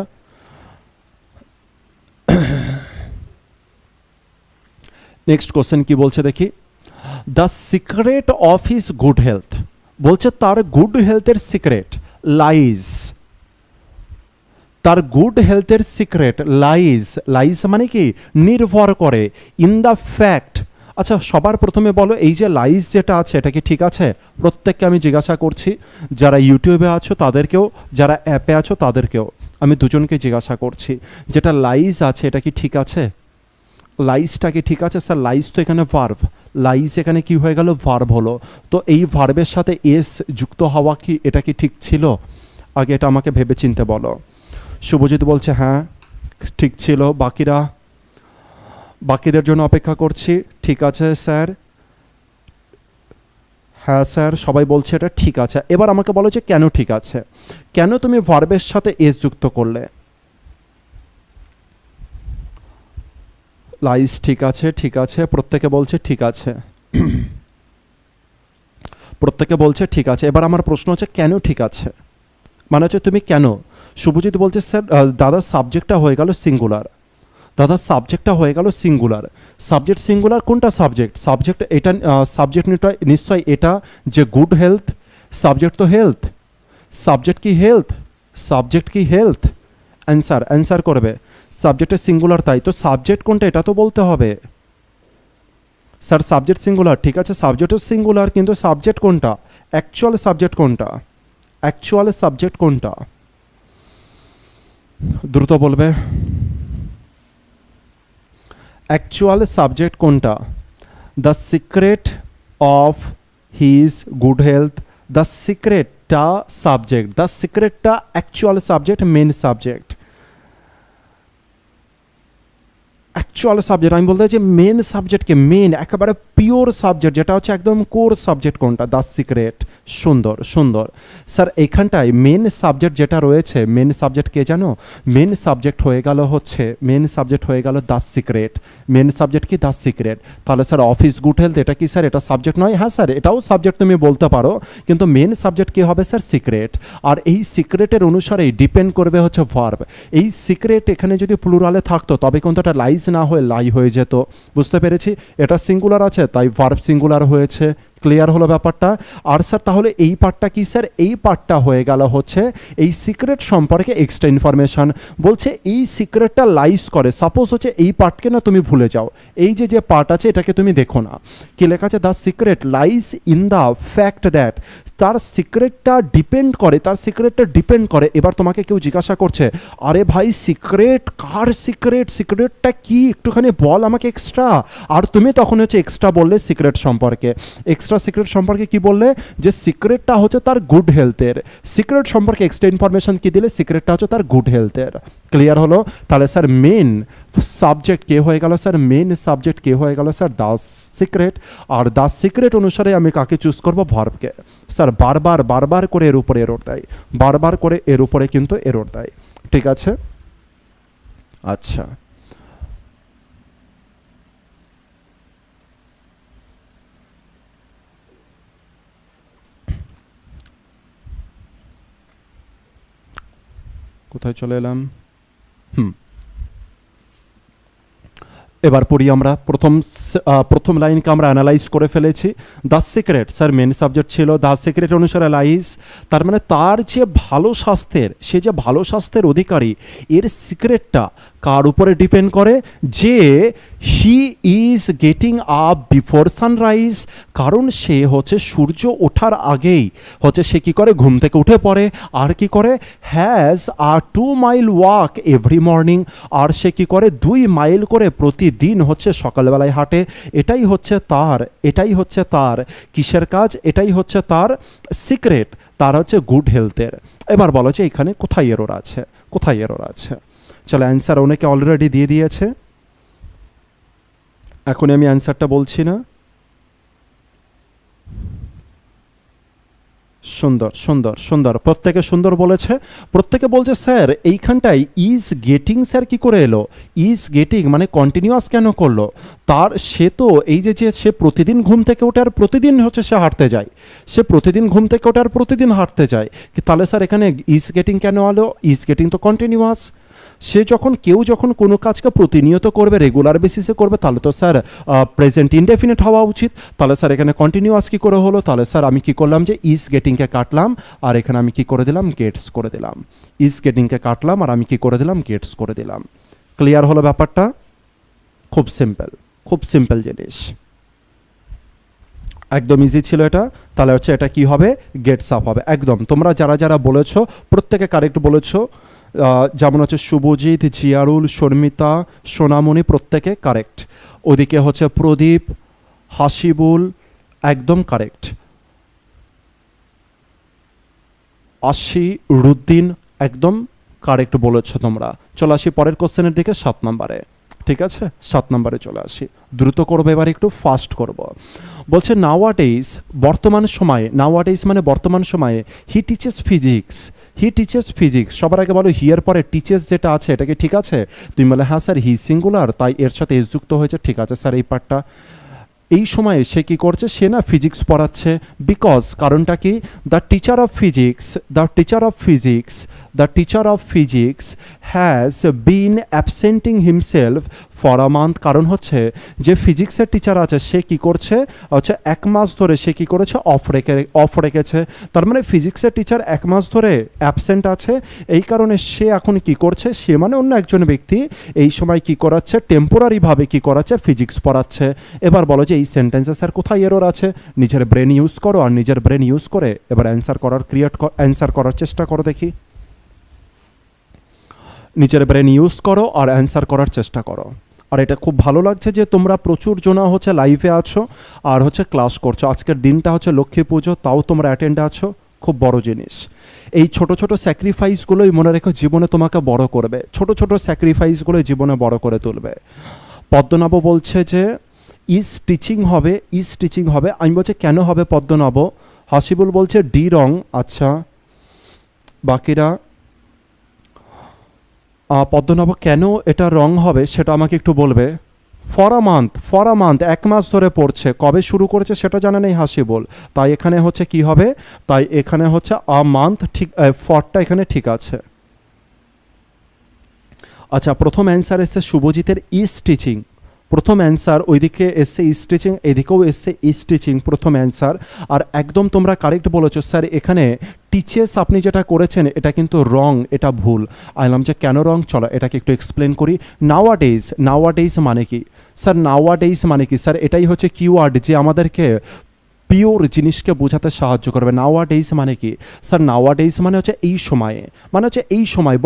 Speaker 1: নেক্সট কোশ্চেন কি বলছে দেখি। The secret of his good health, বলছে তার গুড হেলথের সিক্রেট লাইজ। তার গুড হেলথের সিক্রেট লাইজ, লাইজ মানে কি? নির্ভর করে ইন দ্য ফ্যাক্ট। আচ্ছা সবার প্রথমে বলো, এই যে লাইজ যেটা আছে এটা কি ঠিক আছে? প্রত্যেককে আমি জিজ্ঞাসা করছি, যারা ইউটিউবে আছো তাদেরকেও, যারা অ্যাপে আছো তাদেরকেও, আমি দুজনকে জিজ্ঞাসা করছি, যেটা লাইজ আছে এটা কি ঠিক আছে? লাইজটা কি ঠিক আছে? স্যার লাইজ তো এখানে ভার্ব, লাইজ এখানে কি হয়ে গেল? ভার্ব হলো। তো এই ভার্বের সাথে এস যুক্ত হওয়া কি, এটা কি ঠিক ছিল? আগে এটা আমাকে ভেবে চিনতে বলো। শুভজিৎ বলছে হ্যাঁ ঠিক ছিল। বাকিরা, বাকিদের জন্য অপেক্ষা করছি। ঠিক আছে স্যার, হ্যাঁ স্যার, সবাই বলছে এটা ঠিক আছে। এবার আমাকে বলো যে কেন ঠিক আছে, কেন তুমি ভার্বের সাথে এস যুক্ত করলে? লাইস ঠিক আছে, ঠিক আছে, প্রত্যেকে বলছে ঠিক আছে। প্রত্যেকে বলছে ঠিক আছে। এবার আমার প্রশ্ন হচ্ছে কেন ঠিক আছে, মানে হচ্ছে তুমি কেন? শুভজিৎ বলছে স্যার দাদা সাবজেক্টটা হয়ে গেল সিঙ্গুলার। দাদা সাবজেক্টটা হয়ে গেল সিঙ্গুলার। সাবজেক্ট সিঙ্গুলার, কোনটা সাবজেক্ট? সাবজেক্ট এটা, সাবজেক্ট নিশ্চয় এটা যে গুড হেলথ, সাবজেক্ট তো হেলথ। সাবজেক্ট কি হেলথ? সাবজেক্ট কি হেলথ? অ্যান্সার, অ্যান্সার করবে। সাবজেক্টের সিঙ্গুলার, তাই তো সাবজেক্ট কোনটা এটা তো বলতে হবে। স্যার সাবজেক্ট সিঙ্গুলার, ঠিক আছে সাবজেক্টও সিঙ্গুলার, কিন্তু সাবজেক্ট কোনটা? অ্যাকচুয়াল সাবজেক্ট কোনটা? অ্যাকচুয়াল সাবজেক্ট কোনটা? দ্রুত বলবে। অ্যাকচুয়াল সাবজেক্ট কোনটা? The secret of his good health, the সিক্রেটটা সাবজেক্ট, দ্য সিক্রেটটা actual subject, main subject. Actual subject আমি বলতে চাইছি মেন সাবজেক্টকে, মেন একেবারে পিওর সাবজেক্ট যেটা হচ্ছে একদম কোর সাবজেক্ট কোনটা? The secret. সুন্দর সুন্দর। স্যার এখানটায় মেন সাবজেক্ট যেটা রয়েছে, মেন সাবজেক্ট কে জানো? মেন সাবজেক্ট হয়ে গেল হচ্ছে, মেন সাবজেক্ট হয়ে গেল দ্য সিক্রেট। মেন সাবজেক্ট কি? The secret. তাহলে স্যার অফিস গুড হেলথ এটা কি স্যার এটা সাবজেক্ট নয়? হ্যাঁ স্যার এটাও সাবজেক্ট তুমি বলতে পারো, কিন্তু মেন সাবজেক্ট কি হবে স্যার? সিক্রেট। আর এই সিক্রেটের অনুসারেই ডিপেন্ড করবে হচ্ছে ভার্ব। এই সিক্রেট এখানে যদি প্লুরালে থাকতো তবে কিন্তু এটা লাইজ না হয়ে লাই হয়ে যেত। বুঝতে পেরেছি? এটা সিঙ্গুলার আছে তাই ভার্ব সিঙ্গুলার হয়েছে। ক্লিয়ার হলো ব্যাপারটা? আর স্যার তাহলে এই পার্টটা কি স্যার? এই পার্টটা হয়ে গেল হচ্ছে এই সিক্রেট সম্পর্কে এক্সট্রা ইনফরমেশন। বলছে এই সিক্রেটটা লাইজ করে, সাপোজ হচ্ছে এই পার্টকে না তুমি ভুলে যাও, এই যে যে পার্ট আছে এটাকে তুমি দেখো না। কি লেখা আছে? The secret lies in the fact that, তার সিক্রেটটা ডিপেন্ড করে, তার সিক্রেটটা ডিপেন্ড করে। এবার তোমাকে কেউ জিজ্ঞাসা করছে আরে ভাই সিক্রেট কার? সিক্রেট, সিক্রেটটা কি একটুখানি বল আমাকে এক্সট্রা। আর তুমি তখন হচ্ছে এক্সট্রা বললে সিক্রেট সম্পর্কে। এক্সট্রা সিক্রেট সম্পর্কে কি বললে? যে সিক্রেটটা হচ্ছে তার গুড হেলথের। সিক্রেট সম্পর্কে এক্সট্রা ইনফরমেশন কি দিলে? সিক্রেটটা হচ্ছে তার গুড হেলথের। ক্লিয়ার হলো? তাহলে স্যার মেন সাবজেক্ট কে হয়ে গেল স্যার? মেন সাবজেক্ট কে হয়ে গেল sir? The secret. Are the secret অনুসারে আমি কাকে চুজ করব? ভার্বকে। স্যার বারবার বারবার করে এর উপরে এরর দেয়, বারবার করে এর উপরে কিন্তু এরর দেয়। ঠিক আছে? আচ্ছা কোথায় চলে এলাম? এবার পড়ি আমরা প্রথম লাইনকে আমরা অ্যানালাইজ করে ফেলেছি। The secret, sir main subject ছিল, দ্য সিক্রেট অনুসারে লাইজ, তার মানে তার যে ভালো স্বাস্থ্যের, সে যে ভালো স্বাস্থ্যের অধিকারী, এর সিক্রেটটা কার উপরে ডিপেন্ড করে, যে he is getting up before sunrise, কারণ সে হচ্ছে সূর্য ওঠার আগেই হচ্ছে সে কী করে, ঘুম থেকে উঠে পড়ে, আর কি করে, has a 2 mile walk every morning, আর সে কী করে 2 মাইল করে প্রতিদিন হচ্ছে সকালবেলায় হাঁটে। এটাই হচ্ছে তার কিসের কাজ, এটাই হচ্ছে তার সিক্রেট, তার হচ্ছে গুড হেলথের। এবার বলো যে এখানে কোথায় এরর আছে, চলো অ্যান্সার অনেকে অলরেডি দিয়ে দিয়েছে, এখন আমি অ্যান্সারটা বলছি না। সুন্দর, প্রত্যেকে সুন্দর বলেছে। প্রত্যেকে বলছে স্যার এইখানটায় ইজ গেটিং স্যার কি করে এলো, ইজ গেটিং মানে কন্টিনিউয়াস কেন করলো, সে তো এই যে সে প্রতিদিন ঘুম থেকে ওঠে আর প্রতিদিন হচ্ছে সে হাঁটতে যায়, তাহলে স্যার এখানে ইজ গেটিং কেন হলো, ইজ গেটিং তো কন্টিনিউয়াস। কেউ যখন কোনো কাজকে প্রতিনিয়ত করবে, রেগুলার বেসিসে করবে, তাহলে তো স্যার প্রেজেন্ট ইনডেফিনিট হওয়া উচিত, তাহলে স্যার এখানে কন্টিনিউয়াস কী করে হলো, তাহলে স্যার আমি কি করলাম যে ইজ গেটিংকে কাটলাম আর এখানে আমি কি করে দিলাম, গেটস করে দিলাম, ইজ গেটিংকে কাটলাম আর আমি কি করে দিলাম, গেটস করে দিলাম। ক্লিয়ার হলো ব্যাপারটা? খুব সিম্পল জিনিস, একদম ইজি ছিল এটা। তাহলে হচ্ছে এটা কি হবে, গেটস আপ হবে। একদম তোমরা যারা বলেছো প্রত্যেকে কারেক্ট বলেছো, যেমন হচ্ছে শুভজিৎ, জিয়ারুল, শর্মিতা, সোনামণি প্রত্যেকে কারেক্ট। ওদিকে হচ্ছে প্রদীপ, হাসিবুল একদম কারেক্ট, রুদ্দিন একদম কারেক্ট বলেছো তোমরা। চলে আসি পরের কোশ্চেনের দিকে, 7 নম্বরে। ঠিক আছে, 7 নম্বরে চলে আসি, দ্রুত করবো এবার, একটু ফাস্ট করব। বলছে নাওয়াডেইজ মানে বর্তমান সময়ে হি টিচেস ফিজিক্স। সবার আগে বলো হিয়ার পরে টিচেস যেটা আছে এটা কি ঠিক আছে? তুমি বলে হ্যাঁ স্যার হি সিঙ্গুলার, তাই এর সাথে এস যুক্ত হয়েছে, ঠিক আছে স্যার এই পার্টটা। এই সময়ে সে কি করছে, সে না ফিজিক্স পড়াচ্ছে, বিকজ কারণটা কি, the teacher of physics has been absenting himself for a month. কারণ হচ্ছে যে ফিজিক্সের টিচার আছে সে কি করছে, হচ্ছে 1 মাস ধরে সে কি করেছে, অফ রেখেছে। তার মানে ফিজিক্সের টিচার 1 মাস ধরে অ্যাবসেন্ট আছে, এই কারণে সে এখন কি করছে, সে মানে অন্য একজন ব্যক্তি এই সময় কি করাচ্ছে, টেম্পোরারিভাবে কি করাচ্ছে, ফিজিক্স পড়াচ্ছে। এবার বলো যে এই সেন্টেন্সে স্যার কোথায় এরর আছে, নিজের ব্রেন ইউজ করো, আর নিজের ব্রেন ইউজ করে এবার অ্যান্সার করার চেষ্টা করো, দেখি নিজের ব্রেন ইউজ করো আর অ্যান্সার করার চেষ্টা করো। আর এটা খুব ভালো লাগছে যে তোমরা প্রচুর জনা হচ্ছে লাইভে আছো আর হচ্ছে ক্লাস করছো। আজকের দিনটা হচ্ছে লক্ষ্মী পুজো, তাও তোমরা অ্যাটেন্ড আছো, খুব বড় জিনিস। এই ছোট স্যাক্রিফাইসগুলোই মনে রেখো জীবনে তোমাকে বড় করবে, ছোট স্যাক্রিফাইসগুলোই জীবনে বড় করে তুলবে। পদ্মনাভ বলছে যে ইজ টিচিং হবে, আমি বলছি কেন হবে পদ্মনাভ? হাসিবুল বলছে ডি রং, আচ্ছা বাকিরা পদ্মনাভ কেন এটা রং হবে সেটা আমাকে একটু বলবে। ফর আ মান্থ 1 মাস ধরে পড়ছে, কবে শুরু করেছে সেটা জানে নেই হাসিবুল, তাই এখানে হচ্ছে কি হবে, তাই এখানে হচ্ছে আ মান্থ, ঠিক ফরটা এখানে ঠিক আছে। আচ্ছা প্রথম অ্যান্সার এসছে শুভজিতের ইজ টিচিং, প্রথম অ্যান্সার ওইদিকে এসছে ইজ টিচিং, এদিকেও এসছে ইজ টিচিং প্রথম অ্যান্সার। আর একদম তোমরা কারেক্ট বলেছো স্যার, এখানে টিচেস আপনি যেটা করেছেন এটা কিন্তু রং, এটা ভুল। আইলাম যে কেন রং, চলো এটাকে একটু এক্সপ্লেন করি। নাওয়াডেইজ মানে কি স্যার, স্যার এটাই হচ্ছে কিওয়ার্ড যে আমাদেরকে পিওর জিনিসকে বোঝাতে সাহায্য করবে। নাওয়াডেইজ মানে কি স্যার, নাওয়াডেইজ মানে হচ্ছে এই সময়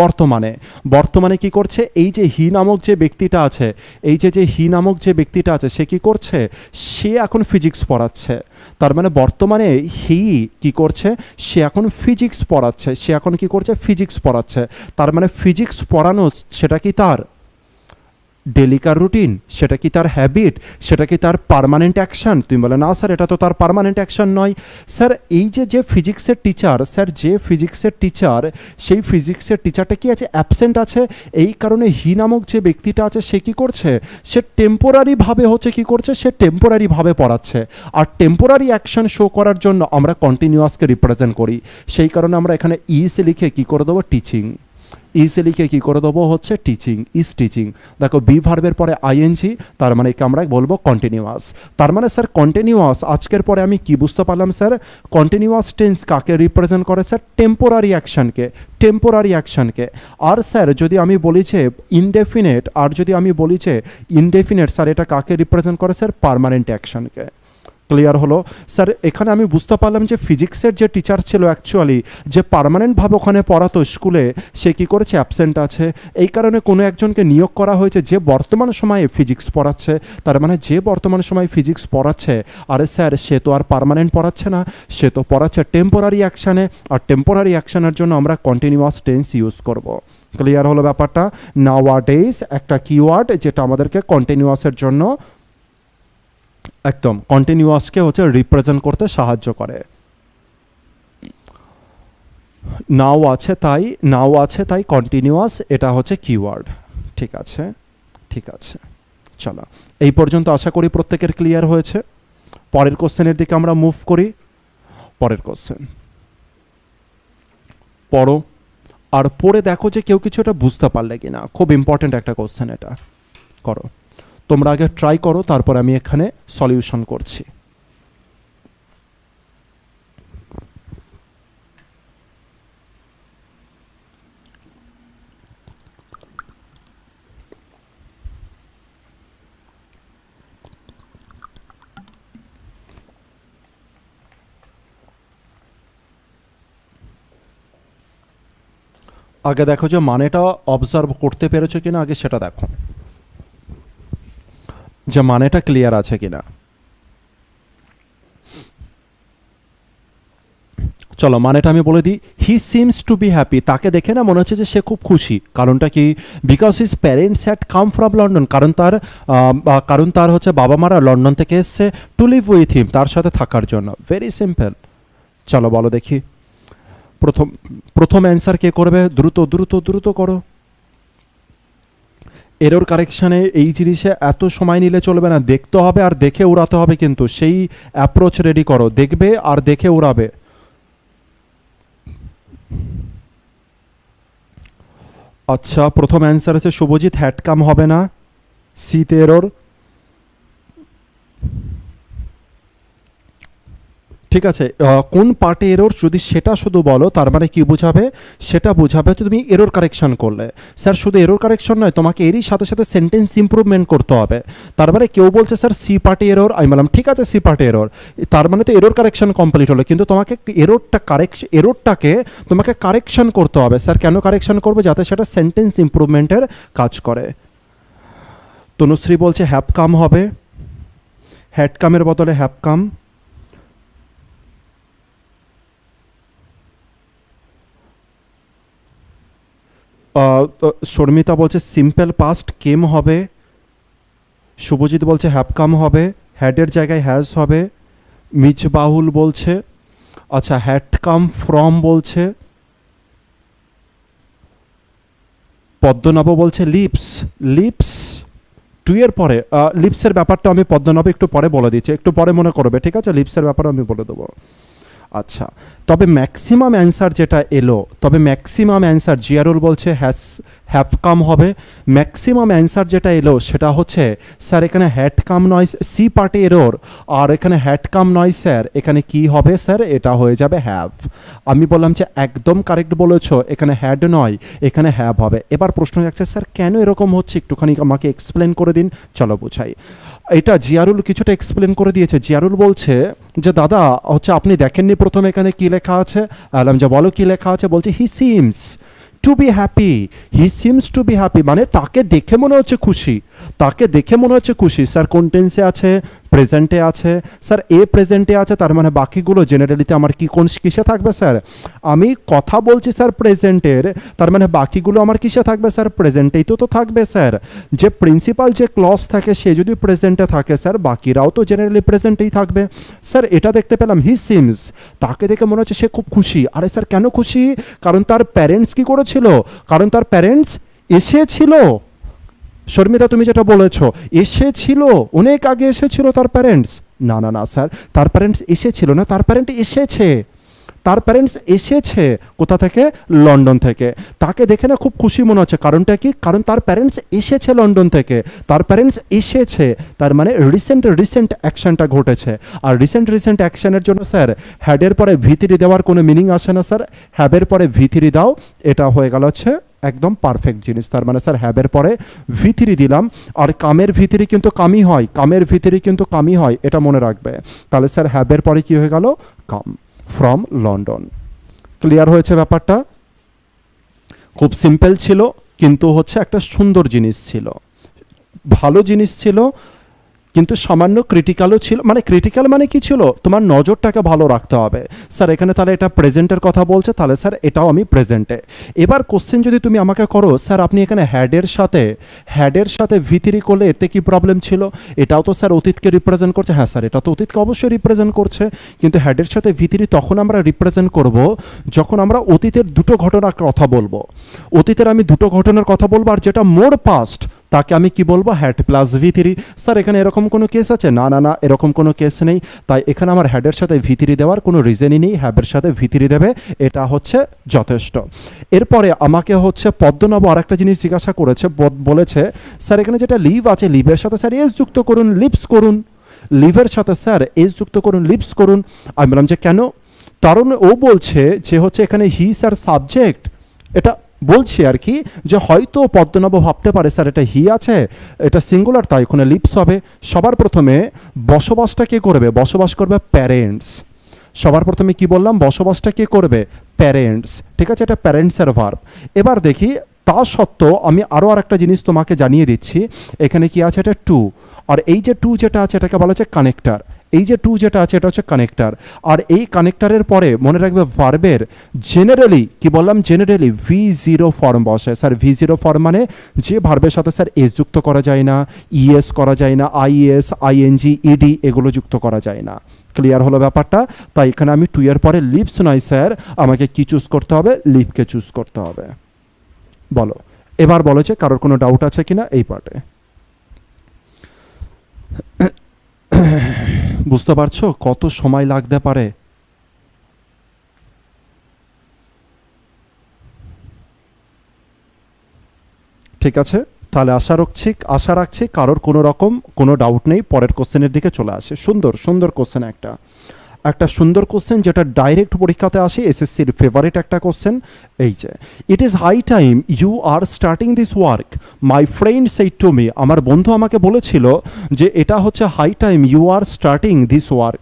Speaker 1: বর্তমানে কি করছে, এই যে হি নামক যে ব্যক্তিটা আছে, সে কি করছে, সে এখন ফিজিক্স পড়াচ্ছে। তার মানে বর্তমানে হি কি করছে, সে এখন ফিজিক্স পড়াচ্ছে, তার মানে ফিজিক্স পড়ানো সেটা কি তার ডেলিকার রুটিন, সেটা কি তার হ্যাবিট, সেটা কি তার পার্মানেন্ট অ্যাকশন? তুমি বলে না স্যার এটা তো তার পার্মানেন্ট অ্যাকশন নয়। স্যার এই যে ফিজিক্সের টিচার, সেই ফিজিক্সের টিচারটা কি আছে, অ্যাবসেন্ট আছে, এই কারণে হি নামক যে ব্যক্তিটা আছে সে কি করছে, সে টেম্পোরারিভাবে পড়াচ্ছে। আর টেম্পোরারি অ্যাকশন শো করার জন্য আমরা কন্টিনিউয়াসকে রিপ্রেজেন্ট করি, সেই কারণে আমরা এখানে ইজ লিখে কি করে দেবো, টিচিং। ইজিলিকে কী করে দেবো হচ্ছে টিচিং, ইজ টিচিং। দেখো বি ভার্বের পরে আইএনজি, তার মানে একে আমরা বলবো কন্টিনিউয়াস। তার মানে স্যার কন্টিনিউয়াস আজকের পরে আমি কি বুঝতে পারলাম স্যার, কন্টিনিউয়াস টেন্স কাকে রিপ্রেজেন্ট করে স্যার, টেম্পোরারি অ্যাকশনকে, টেম্পোরারি অ্যাকশনকে। আর স্যার যদি আমি বলি যে ইনডেফিনেট, আর যদি আমি বলি যে ইনডেফিনেট, স্যার এটা কাকে রিপ্রেজেন্ট করে স্যার, পার্মানেন্ট অ্যাকশনকে। ক্লিয়ার হলো স্যার? এখানে আমি বুঝতে পারলাম যে ফিজিক্সের যে টিচার ছিল অ্যাকচুয়ালি যে পার্মানেন্টভাবে ওখানে পড়াতো স্কুলে, সে কী করেছে, অ্যাবসেন্ট আছে। এই কারণে কোনো একজনকে নিয়োগ করা হয়েছে যে বর্তমান সময়ে ফিজিক্স পড়াচ্ছে। তার মানে যে বর্তমান সময়ে ফিজিক্স পড়াচ্ছে, আরে স্যার সে তো আর পার্মানেন্ট পড়াচ্ছে না, সে তো পড়াচ্ছে টেম্পোরারি অ্যাকশানে। আর টেম্পোরারি অ্যাকশানের জন্য আমরা কন্টিনিউয়াস টেন্স ইউজ করব। ক্লিয়ার হলো ব্যাপারটা? নাওয়াডেজ একটা কিওয়ার্ড যেটা আমাদেরকে কন্টিনিউয়াসের জন্য একদম কন্টিনিউয়াসকে হচ্ছে রিপ্রেজেন্ট করতে সাহায্য করে। নাও আছে তাই কন্টিনিউয়াস এটা হচ্ছে কিওয়ার্ড। ঠিক আছে, ঠিক আছে, চলো এই পর্যন্ত আশা করি প্রত্যেকের ক্লিয়ার হয়েছে। পরের কোশ্চেনের দিকে আমরা মুভ করি। পরের কোশ্চেন পড়ো, আর পড়ে দেখো যে কেউ কিছু এটা বুঝতে পারলে কিনা। খুব ইম্পর্টেন্ট একটা কোশ্চেন, এটা করো তোমরা আগে, ট্রাই করো, তারপর আমি এখানে সলিউশন করছি। আগে দেখো যে মানেটা অবজার্ভ করতে পেরেছো কিনা, আগে সেটা দেখো যে মানেটা ক্লিয়ার আছে কিনা। চলো মানেটা আমি বলে দিই। He seems to be happy, তাকে দেখে না মনে হচ্ছে যে সে খুব খুশি। কারণটা কি? Because his parents had come from London, কারণ তার হচ্ছে বাবা মারা লন্ডন থেকে এসছে টু লিভ উইথ হিম, তার সাথে থাকার জন্য। Very simple. চলো বলো দেখি, প্রথম অ্যান্সার কে করবে? দ্রুত দ্রুত দ্রুত করো। এরর কারেকশানে এই জিনিসে এত সময় নিলে চলবে না, দেখতে হবে আর দেখে উড়াতে হবে, কিন্তু সেই অ্যাপ্রোচ রেডি করো, দেখবে আর দেখে উড়াবে। আচ্ছা, প্রথম অ্যান্সার আছে শুভজিৎ, হ্যাড কাম হবে না, সিতে এরর। ঠিক আছে, কোন পার্টে এরর যদি সেটা শুধু বলো, তার মানে কি বোঝাবে? সেটা বোঝাবে তুমি এরর কারেকশন করলে। স্যার শুধু এরর কারেকশন নয়, তোমাকে এরই সাথে সাথে সেন্টেন্স ইমপ্রুভমেন্ট করতে হবে। তার মানে কেউ বলছে স্যার সি পার্টে এরর, আমি বললাম ঠিক আছে সি পার্টে এরর, তার মানে তো এরর কারেকশন কমপ্লিট হলো, কিন্তু তোমাকে এররটাকে তোমাকে কারেকশন করতে হবে। স্যার কেন কারেকশন করবে? যাতে সেটা সেন্টেন্স ইমপ্রুভমেন্টের কাজ করে। তনুশ্রী বলছে হ্যাভ কাম হবে, হ্যাড কামের বদলে হ্যাভ কাম। শর্মিতা বলছে সিম্পল পাস্ট কেম হবে। শুভজিৎ বলছে হ্যাভ কাম হবে, হ্যাডের জায়গায় হ্যাজ হবে। মিজবাহুল বলছে আচ্ছা হ্যাড কাম ফ্রম বলছে। পদ্মনাভ বলছে লিপস টু এর পরে। লিপসের ব্যাপারটা আমি পদ্মনাভ একটু পরে বলে দিচ্ছি, একটু পরে মনে করবে, ঠিক আছে? লিপসের ব্যাপারে আমি বলে দেবো। আচ্ছা, তবে ম্যাক্সিমাম অ্যান্সার যেটা এলো, তবে ম্যাক্সিমাম অ্যান্সার জিয়ারুল বলছে হ্যাভ কাম হবে। ম্যাক্সিমাম অ্যান্সার যেটা এলো সেটা হচ্ছে স্যার এখানে হ্যাড কাম নয়, সি পার্টে এরর, আর এখানে হ্যাড কাম নয় স্যার, এখানে কি হবে স্যার? এটা হয়ে যাবে হ্যাভ। আমি বললাম যে একদম কারেক্ট বলেছো, এখানে হ্যাড নয়, এখানে হ্যাভ হবে। এবার প্রশ্ন যাচ্ছে স্যার কেন এরকম হচ্ছে, একটুখানি আমাকে এক্সপ্লেন করে দিন। চলো বুঝাই। এটা জিয়ারুল কিছুটা এক্সপ্লেন করে দিয়েছে। জিয়ারুল বলছে যে দাদা হচ্ছে আপনি দেখেননি প্রথমে এখানে কি লেখা আছে? আলাম যে বলো কি লেখা আছে। বলছে he seems to be happy, he seems to be happy, মানে তাকে দেখে মনে হচ্ছে খুশি, তাকে দেখে মনে হচ্ছে খুশি। স্যার কোন টেন্সে আছে? প্রেজেন্টে আছে। স্যার এ প্রেজেন্টে আছে, তার মানে বাকিগুলো জেনারেলিতে আমার কিসে থাকবে স্যার? আমি কথা বলছি স্যার প্রেজেন্টের, তার মানে বাকিগুলো আমার কিসে থাকবে স্যার? প্রেজেন্টেই তো থাকবে স্যার। যে প্রিন্সিপাল যে ক্লজ থাকে সে যদি প্রেজেন্টে থাকে স্যার, বাকিরাও তো জেনারেলি প্রেজেন্টেই থাকবে। স্যার এটা দেখতে পেলাম হি সিমস, তাকে দেখে মনে হচ্ছে সে খুব খুশি। আরে স্যার কেন খুশি? কারণ তার প্যারেন্টস কি করেছিল? কারণ তার প্যারেন্টস এসেছিল। শর্মিতা তুমি যেটা বলেছো এসেছিল, অনেক আগে এসেছিল তার প্যারেন্টস। না না না স্যার, তার প্যারেন্টস এসেছিল না, তার প্যারেন্ট এসেছে। তার প্যারেন্টস এসেছে কোথা থেকে? লন্ডন থেকে। তাকে দেখে না খুব খুশি মনে হচ্ছে, কারণটা কি? কারণ তার প্যারেন্টস এসেছে লন্ডন থেকে, তার প্যারেন্টস এসেছে, তার মানে রিসেন্ট অ্যাকশনটা ঘটেছে। আর রিসেন্ট অ্যাকশনের জন্য স্যার হ্যাডের পরে ভিথিরি দেওয়ার কোনো মিনিং আসে না স্যার। হ্যাবের পরে ভিথিরি দাও, এটা হয়ে গেল হচ্ছে একদম পারফেক্ট জিনিস। তার মানে স্যার হ্যাবের পরে ভিথিরি দিলাম, আর কামের ভিথিরি কিন্তু কামই হয়, কামের ভিথিরি কিন্তু কামই হয়, এটা মনে রাখবে। তাহলে স্যার হ্যাবের পরে কি হয়ে গেল? কাম ফ্রম লন্ডন। ক্লিয়ার হয়েছে ব্যাপারটা? খুব সিম্পল ছিল, কিন্তু হচ্ছে একটা সুন্দর জিনিস ছিল, ভালো জিনিস ছিল, কিন্তু সামান্য ক্রিটিক্যালও ছিল। মানে ক্রিটিক্যাল মানে কি ছিল? তোমার নজরটাকে ভালো রাখতে হবে। স্যার এখানে তাহলে এটা প্রেজেন্টের কথা বলছে, তাহলে স্যার এটাও আমি প্রেজেন্টে। এবার কোশ্চেন যদি তুমি আমাকে করো, স্যার আপনি এখানে হ্যাডের সাথে ভিথিরি করলে এতে কি প্রবলেম ছিল? এটাও তো স্যার অতীতকে রিপ্রেজেন্ট করছে। হ্যাঁ স্যার, এটা তো অতীতকে অবশ্যই রিপ্রেজেন্ট করছে, কিন্তু হ্যাডের সাথে ভিথিরি তখন আমরা রিপ্রেজেন্ট করব যখন আমরা অতীতের দুটো ঘটনার কথা বলবো। অতীতের আমি দুটো ঘটনার কথা বলবো, আর যেটা মোর পাস্ট তাকে আমি কি বলবো? Had plus Vythiri. স্যার এখানে এরকম কোনো কেস আছে? না না না, এরকম কোনো কেস নেই। তাই এখানে আমার হ্যাডের সাথে ভিথিরি দেওয়ার কোনো রিজনই নেই, হ্যাবের সাথে ভিথিরি দেবে, এটা হচ্ছে যথেষ্ট। এরপরে আমাকে হচ্ছে পদ্মনাভ আরেকটা জিনিস জিজ্ঞাসা করেছে, বলেছে স্যার এখানে যেটা লিভ আছে, লিভের সাথে স্যার এস যুক্ত করুন, লিপস করুন, লিভের সাথে স্যার এস যুক্ত করুন, লিপস করুন। আমি বললাম যে কেন? কারণ ও বলছে যে হচ্ছে এখানে হি স্যার সাবজেক্ট, এটা বলছি আর কি, যে হয়তো পদ্মনাভ ভাবতে পারে স্যার এটা হি আছে, এটা সিঙ্গুলার, তাই ওখানে লিপস হবে। সবার প্রথমে বসবাসটা কে করবে? বসবাস করবে প্যারেন্টস। সবার প্রথমে কি বললাম? বসবাসটা কে করবে? প্যারেন্টস। ঠিক আছে, এটা প্যারেন্টসের ভার্ব। এবার দেখি, তা সত্ত্বেও আমি আরও আরেকটা জিনিস তোমাকে জানিয়ে দিচ্ছি। এখানে কি আছে? এটা টু, আর এই যে টু যেটা আছে এটাকে বলা হচ্ছে কানেক্টার। এই যে টু যেটা আছে এটা হচ্ছে কানেক্টার, আর এই কানেক্টারের পরে মনে রাখবে ভার্বের জেনারেলি কি বললাম? জেনারেলি V0 ফর্ম বসে। স্যার V0 ফর্ম মানে যে ভার্বের সাথে স্যার এস যুক্ত করা যায় না, ইএস করা যায় না, আইএস, আইএনজি, ইডি এগুলো যুক্ত করা যায় না। ক্লিয়ার হলো ব্যাপারটা? তাই এখানে আমি টু এর পরে লিপস নয় স্যার, আমাকে কি চুজ করতে হবে? লিপকে চুজ করতে হবে। বলো, এবার বলো যে কারোর কোনো ডাউট আছে কিনা এই পার্টে? বুঝতে পারছো কত সময় লাগতে পারে? ঠিক আছে, তাহলে আশা রাখছি কারোর কোনো রকম কোনো ডাউট নেই। পরের কোশ্চেনের দিকে চলে আসে। সুন্দর কোশ্চেন, একটা সুন্দর কোশ্চেন যেটা ডাইরেক্ট পরীক্ষাতে আসে, এসএসসির ফেভারিট একটা কোশ্চেন। এই যে it is high time you are starting this work, my friend said to me. আমার বন্ধু আমাকে বলেছিল যে এটা হচ্ছে high time you are starting this work.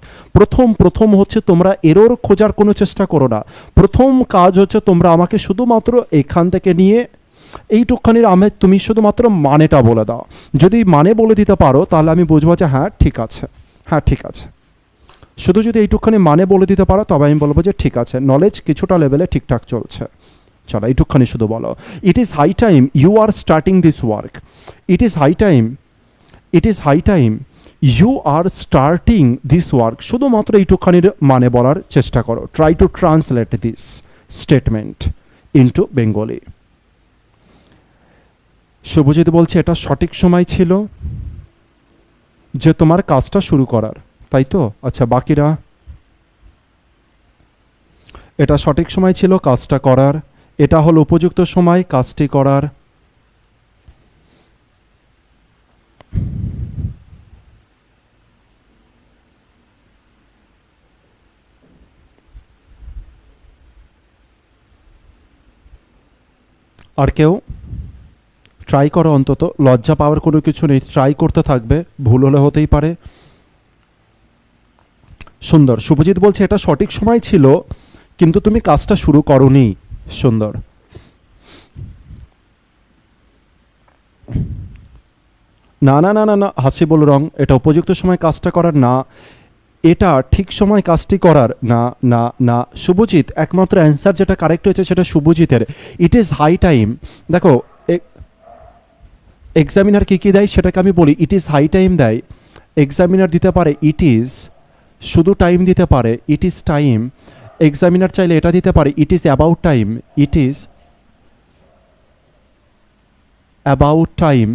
Speaker 1: প্রথম হচ্ছে তোমরা এরর খোঁজার কোনো চেষ্টা করো না। প্রথম কাজ হচ্ছে তোমরা আমাকে শুধুমাত্র এখান থেকে নিয়ে এইটুকখানির তুমি শুধুমাত্র মানেটা বলে দাও। যদি মানে বলে দিতে পারো তাহলে আমি বুঝবো যে হ্যাঁ ঠিক আছে, হ্যাঁ ঠিক আছে। শুধু যদি এইটুকখানি মানে বলে দিতে পারো তবে আমি বলবো যে ঠিক আছে, নলেজ কিছুটা লেভেলে ঠিকঠাক চলছে। চলো এইটুকখানি শুধু বলো, it is high time you are starting this work. It is high time you are starting this work. শুধুমাত্র এইটুকখানির মানে বলার চেষ্টা করো। Try to translate this statement into Bengali. Subhajit বলছে এটা সঠিক সময় ছিল যে তোমার কাজটা শুরু করার, তাই তো? আচ্ছা বাকিরা? এটা সঠিক সময় ছিল কাজটা করার, এটা হলো উপযুক্ত সময় কাজটি করার। আর কেউ? ট্রাই করো অন্তত, লজ্জা পাওয়ার কোনো কিছু নেই, ট্রাই করতে থাকবে, ভুল হলে হতেই পারে। সুন্দর। শুভজিৎ বলছে এটা সঠিক সময় ছিল কিন্তু তুমি কাজটা শুরু করোনি। সুন্দর। না না না না না, হাসিবুল রং, এটা উপযুক্ত সময় কাজটা করার না, এটা ঠিক সময় কাজটি করার না না না। শুভজিৎ একমাত্র অ্যান্সার যেটা কারেক্ট হয়েছে সেটা শুভজিতের, ইট ইজ হাই টাইম। দেখো এক্সামিনার কী কী দেয় সেটাকে আমি বলি। ইট ইজ হাই টাইম দেয়, এক্সামিনার দিতে পারে ইট ইজ, শুধু টাইম দিতে পারে ইট ইজ টাইম। এক্সামিনার চাইলে এটা দিতে পারে ইট is about time, it is about time.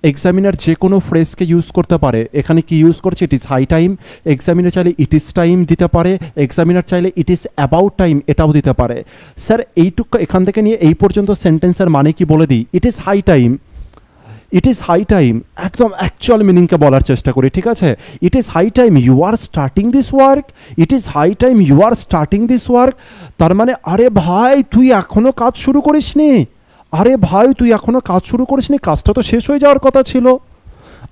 Speaker 1: Examiner যে কোনো ফ্রেজকে ইউজ করতে পারে। এখানে কি ইউজ করছে, it is high time. Examiner চাইলে ইট ইজ টাইম দিতে পারে, এক্সামিনার চাইলে ইট ইজ অ্যাবাউট টাইম এটাও দিতে পারে। স্যার এইটুকু এখান থেকে নিয়ে এই পর্যন্ত সেন্টেন্সের মানে কি বলে দিই, it is high time. It is high time একদম অ্যাকচুয়াল মিনিংকে বলার চেষ্টা করি, ঠিক আছে। It is high time you are starting this work, it is high time you are starting this work. তার মানে আরে ভাই তুই এখনো কাজ শুরু করিসনি, আরে ভাই তুই এখনো কাজ শুরু করিসনি, কাজটা তো শেষ হয়ে যাওয়ার কথা ছিল।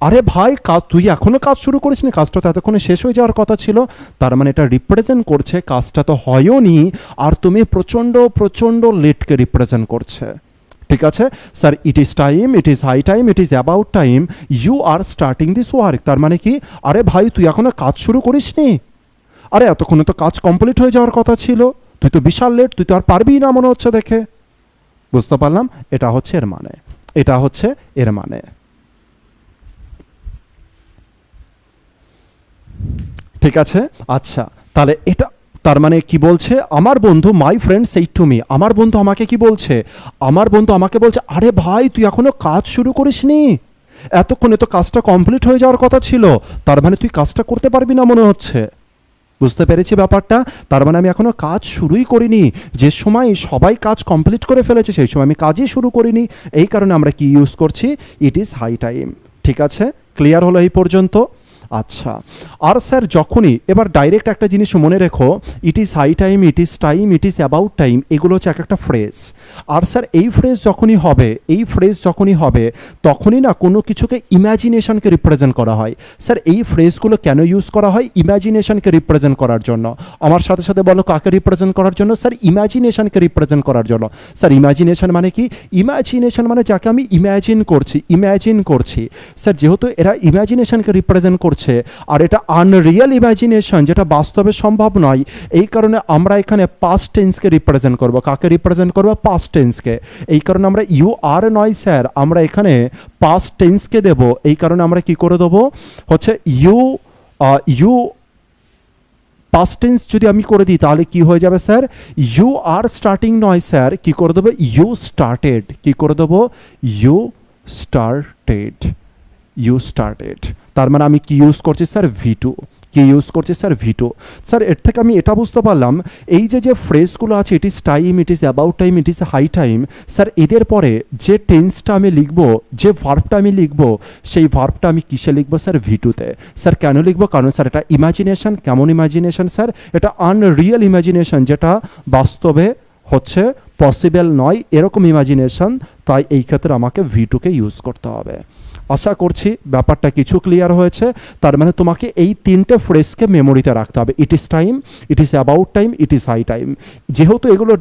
Speaker 1: আরে ভাই তুই এখনো কাজ শুরু করিসনি, কাজটা তো এতক্ষণে শেষ হয়ে যাওয়ার কথা ছিল। তার মানে এটা রিপ্রেজেন্ট করছে কাজটা তো হয়ও নি, আর তুমি প্রচণ্ড প্রচণ্ড লেটকে রিপ্রেজেন্ট করছে, ঠিক আছে। Sir it is time, it is high time, it is about time you are starting this work. তার মানে কি, আরে ভাই তুই এখনো কাজ শুরু করিসনি, আরে এতক্ষণে তো কাজ কমপ্লিট হয়ে যাওয়ার কথা ছিল, তুই তো বিশাল লেট, তুই তো আর পারবি না মনে হচ্ছে দেখে। বুঝতে পারলাম, এটা হচ্ছে এর মানে, এটা হচ্ছে এর মানে। ঠিক আছে, আচ্ছা তাহলে এটা তার মানে কি বলছে, আমার বন্ধু মাই ফ্রেন্ড সেই টু মি, আমার বন্ধু আমাকে কি বলছে, আমার বন্ধু আমাকে বলছে আরে ভাই তুই এখনো কাজ শুরু করিসনি, এতক্ষণে তো কাজটা কমপ্লিট হয়ে যাওয়ার কথা ছিল, তার মানে তুই কাজটা করতে পারবি না মনে হচ্ছে। বুঝতে পেরেছি ব্যাপারটা, তার মানে আমি এখনো কাজ শুরুই করিনি, যে সময় সবাই কাজ কমপ্লিট করে ফেলেছে সেই সময় আমি কাজই শুরু করিনি, এই কারণে আমরা কি ইউজ করছি, ইট ইজ হাই টাইম। ঠিক আছে, ক্লিয়ার হলো এই পর্যন্ত। আচ্ছা, আর স্যার যখনই এবার ডাইরেক্ট একটা জিনিস মনে রেখো, it is high time, it is time, it is about time, এগুলো হচ্ছে এক একটা ফ্রেজ। আর স্যার এই ফ্রেজ যখনই হবে, এই ফ্রেজ যখনই হবে তখনই না কোনো কিছুকে ইম্যাজিনেশনকে রিপ্রেজেন্ট করা হয়। স্যার এই ফ্রেজগুলো কেন ইউজ করা হয়, ইম্যাজিনেশনকে রিপ্রেজেন্ট করার জন্য। আমার সাথে সাথে বলো কাকে রিপ্রেজেন্ট করার জন্য, স্যার ইম্যাজিনেশনকে রিপ্রেজেন্ট করার জন্য। স্যার ইম্যাজিনেশন মানে কি, ইম্যাজিনেশন মানে যাকে আমি ইম্যাজিন করছি, ইম্যাজিন করছি। স্যার যেহেতু এরা ইম্যাজিনেশনকে রিপ্রেজেন্ট করছে আর এটা আনরিয়েল ইম্যাজিনেশন, যেটা বাস্তবে সম্ভব নয়, এই কারণে আমরা এখানে পাস্ট টেন্সকে রিপ্রেজেন্ট করব। কাকে রিপ্রেজেন্ট করব, পাস্ট টেন্সকে। এই কারণে আমরা ইউ আর নয় স্যার, আমরা এখানে পাস্ট টেন্সকে দেব। এই কারণে আমরা কি করে দেবো, হচ্ছে ইউ পাস্ট টেন্স যদি আমি করে দিই তাহলে কি হয়ে যাবে স্যার, ইউ আর স্টার্টিং নয় স্যার, কি করে দেবো, ইউ স্টার্টেড। কি করে দেবো, ইউ স্টার্টেড, ইউ স্টার্টেড। তার মানে আমি কি ইউজ করছি স্যার, ভি2। কি ইউজ করছি স্যার, ভি2। স্যার এর থেকে আমি এটা বুঝতে পারলাম, এই যে ফ্রেজগুলো আছে, it is time, it is about time, it is high time, sir এদের পরে যে টেন্সটা আমি লিখব, যে ভার্বটা আমি লিখব, সেই ভার্বটা আমি কিসে লিখবো স্যার, ভি2তে। স্যার কেন লিখবো, কারণ স্যার এটা ইমাজিনেশন। কেমন ইমাজিনেশন স্যার, এটা আনরিয়েল ইমাজিনেশন, যেটা বাস্তবে হচ্ছে পসিবল নয় এরকম ইমাজিনেশন, তাই এই ক্ষেত্রে আমাকে ভি2কে ইউজ করতে হবে। আশা করছি ব্যাপারটা কিছু ক্লিয়ার হয়েছে। তার মানে তোমাকে এই তিনটে ফ্রেজকে মেমোরিতে রাখতে হবে, it is time, it is about time, it is high time. যেহেতু এগুলো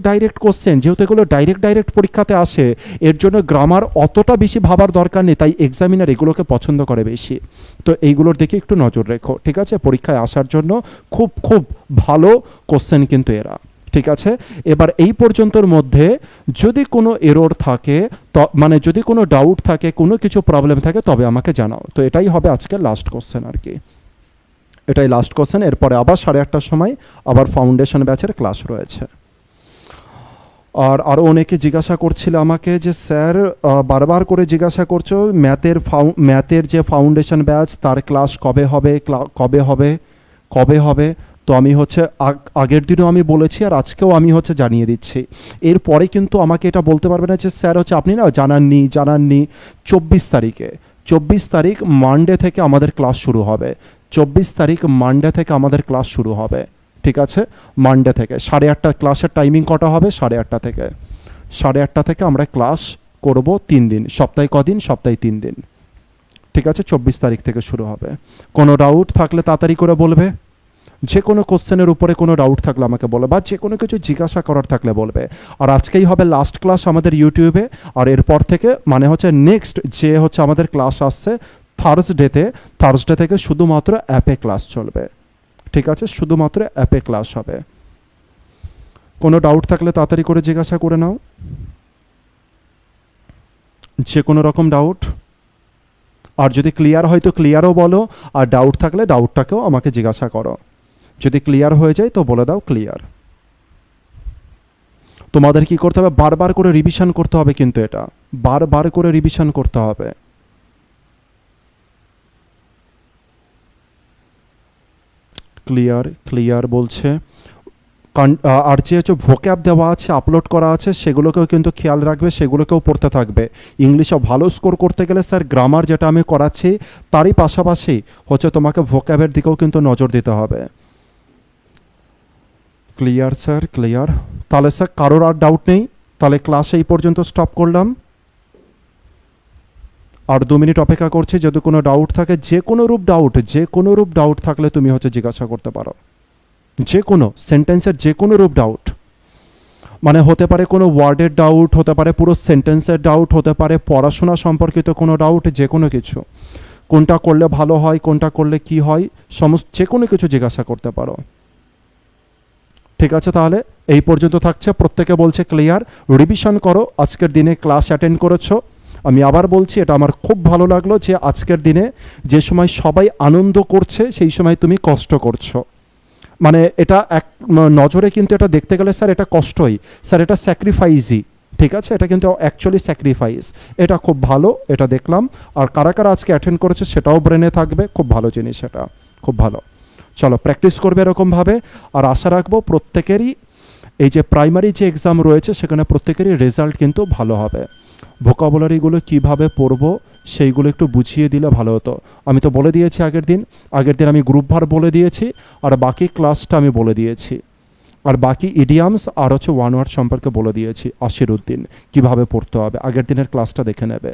Speaker 1: ডাইরেক্ট কোশ্চেন, যেহেতু এগুলো ডাইরেক্ট পরীক্ষাতে আসে, এর জন্য গ্রামার অতটা বেশি ভাবার দরকার নেই, তাই এক্সামিনার এগুলোকে পছন্দ করে বেশি। তো এইগুলোর দিকে একটু নজর রেখো, ঠিক আছে। পরীক্ষায় আসার জন্য খুব খুব ভালো কোশ্চেন কিন্তু এরা, ঠিক আছে। এবার এই পর্যন্তর মধ্যে যদি কোনো এরর থাকে, মানে যদি কোনো ডাউট থাকে, কোনো কিছু প্রবলেম থাকে, তবে আমাকে জানাও। তো এটাই হবে আজকে লাস্ট কোশ্চেন আর কি, এটাই লাস্ট কোশ্চেন। এরপরে আবার 8:30টার সময় আবার ফাউন্ডেশন ব্যাচের ক্লাস রয়েছে। আর আরও অনেকে জিজ্ঞাসা করছিল আমাকে যে স্যার বারবার করে জিজ্ঞাসা করছো ম্যাথের যে ফাউন্ডেশন ব্যাচ তার ক্লাস কবে হবে। তো আমি হচ্ছে আগের দিনও আমি বলেছি, আর আজকেও আমি হচ্ছে জানিয়ে দিচ্ছি। এরপরে কিন্তু আমাকে এটা বলতে পারবে না যে স্যার হচ্ছে আপনি না জানাননি। 24 তারিখ মানডে থেকে আমাদের ক্লাস শুরু হবে। 24 তারিখ মানডে থেকে আমাদের ক্লাস শুরু হবে, ঠিক আছে। মানডে থেকে 8:30 ক্লাসের টাইমিং কটা হবে, 8:30 থেকে আমরা ক্লাস করব 3 দিন। সপ্তাহে কদিন, সপ্তাহে 3 দিন, ঠিক আছে। 24 তারিখ থেকে শুরু হবে। কোনো ডাউট থাকলে তাড়াতাড়ি করে বলবে, যে কোনো কোশ্চেনের উপরে কোনো ডাউট থাকলে আমাকে বলে, বা যে কোনো কিছু জিজ্ঞাসা করার থাকলে বলবে। আর আজকেই হবে লাস্ট ক্লাস আমাদের ইউটিউবে। আর এরপর থেকে মানে হচ্ছে নেক্সট যে হচ্ছে আমাদের ক্লাস আসছে থার্সডে থেকে শুধুমাত্র অ্যাপে ক্লাস চলবে, ঠিক আছে। শুধুমাত্র অ্যাপে ক্লাস হবে। কোনো ডাউট থাকলে তাড়াতাড়ি করে জিজ্ঞাসা করে নাও, যে কোনো রকম ডাউট। আর যদি ক্লিয়ার হয় তো ক্লিয়ারও বলো, আর ডাউট থাকলে ডাউটটাকেও আমাকে জিজ্ঞাসা করো। যদি ক্লিয়ার হয়ে যায় তো বলে দাও ক্লিয়ার। তোমাদের কি করতে হবে, বারবার করে রিভিশন করতে হবে, কিন্তু এটা বারবার করে রিভিশন করতে হবে, ক্লিয়ার ক্লিয়ার বলছে। আর যে ভোক্যাব দেওয়া আছে, আপলোড করা আছে, সেগুলোকেও কিন্তু খেয়াল রাখবে, সেগুলোকেও পড়তে থাকবে। ইংলিশে ভালো স্কোর করতে গেলে স্যার গ্রামার যেটা আমি করাচ্ছি তারই পাশাপাশি হচ্ছে তোমাকে ভোক্যাবের দিকেও কিন্তু নজর দিতে হবে। Clear sir, clear. তাহলে স্যার কারোর আর ডাউট নেই? তাহলে ক্লাস এই পর্যন্ত স্টপ করলাম। আর 2 মিনিট অপেক্ষা করছি, যদি কোনো ডাউট থাকে, যে কোনো রূপ ডাউট থাকলে তুমি হচ্ছে জিজ্ঞাসা করতে পারো। যে কোনো সেন্টেন্সের যে কোনো রূপ ডাউট, মানে হতে পারে কোনো ওয়ার্ডের ডাউট, হতে পারে পুরো সেন্টেন্সের ডাউট, হতে পারে পড়াশোনা সম্পর্কিত কোনো ডাউট, যে কোনো কিছু, কোনটা করলে ভালো হয়, কোনটা করলে কি হয়, সমস্ত যে কোনো কিছু জিজ্ঞাসা করতে পারো। ঠিক আছে, তাহলে এই পর্যন্ত থাকছে। প্রত্যেকে বলছে ক্লিয়ার। রিভিশন করো, আজকের দিনে ক্লাস অ্যাটেন্ড করেছো। আমি আবার বলছি, এটা আমার খুব ভালো লাগলো যে আজকের দিনে যে সময় সবাই আনন্দ করছে সেই সময় তুমি কষ্ট করছো। মানে এটা এক নজরে কিন্তু এটা দেখতে গেলে স্যার এটা কষ্টই, স্যার এটা স্যাক্রিফাইসই। ঠিক আছে, এটা কিন্তু অ্যাকচুয়ালি স্যাক্রিফাইস। এটা খুব ভালো, এটা দেখলাম। আর কারা কারা আজকে অ্যাটেন্ড করেছে সেটাও ব্রেনে থাকবে, খুব ভালো জিনিস, এটা খুব ভালো। চলো প্র্যাকটিস করবে এরকমভাবে। আর আশা রাখবো প্রত্যেকেরই এই যে প্রাইমারি যে এক্সাম রয়েছে সেখানে প্রত্যেকেরই রেজাল্ট কিন্তু ভালো হবে। ভোকাবুলারিগুলো কিভাবে পড়বো সেইগুলো একটু বুঝিয়ে দিলে ভালো হতো। আমি তো বলে দিয়েছি আগের দিন আমি গ্রুপ ভার বলে দিয়েছি, আর বাকি ক্লাসটা আমি বলে দিয়েছি, আর বাকি ইডিয়ামস আর হচ্ছে ওয়ান ওয়ার্ড সম্পর্কে বলে দিয়েছি। আশিরুদ্দিন কিভাবে পড়তে হবে, আগের দিনের ক্লাসটা দেখে নেবে।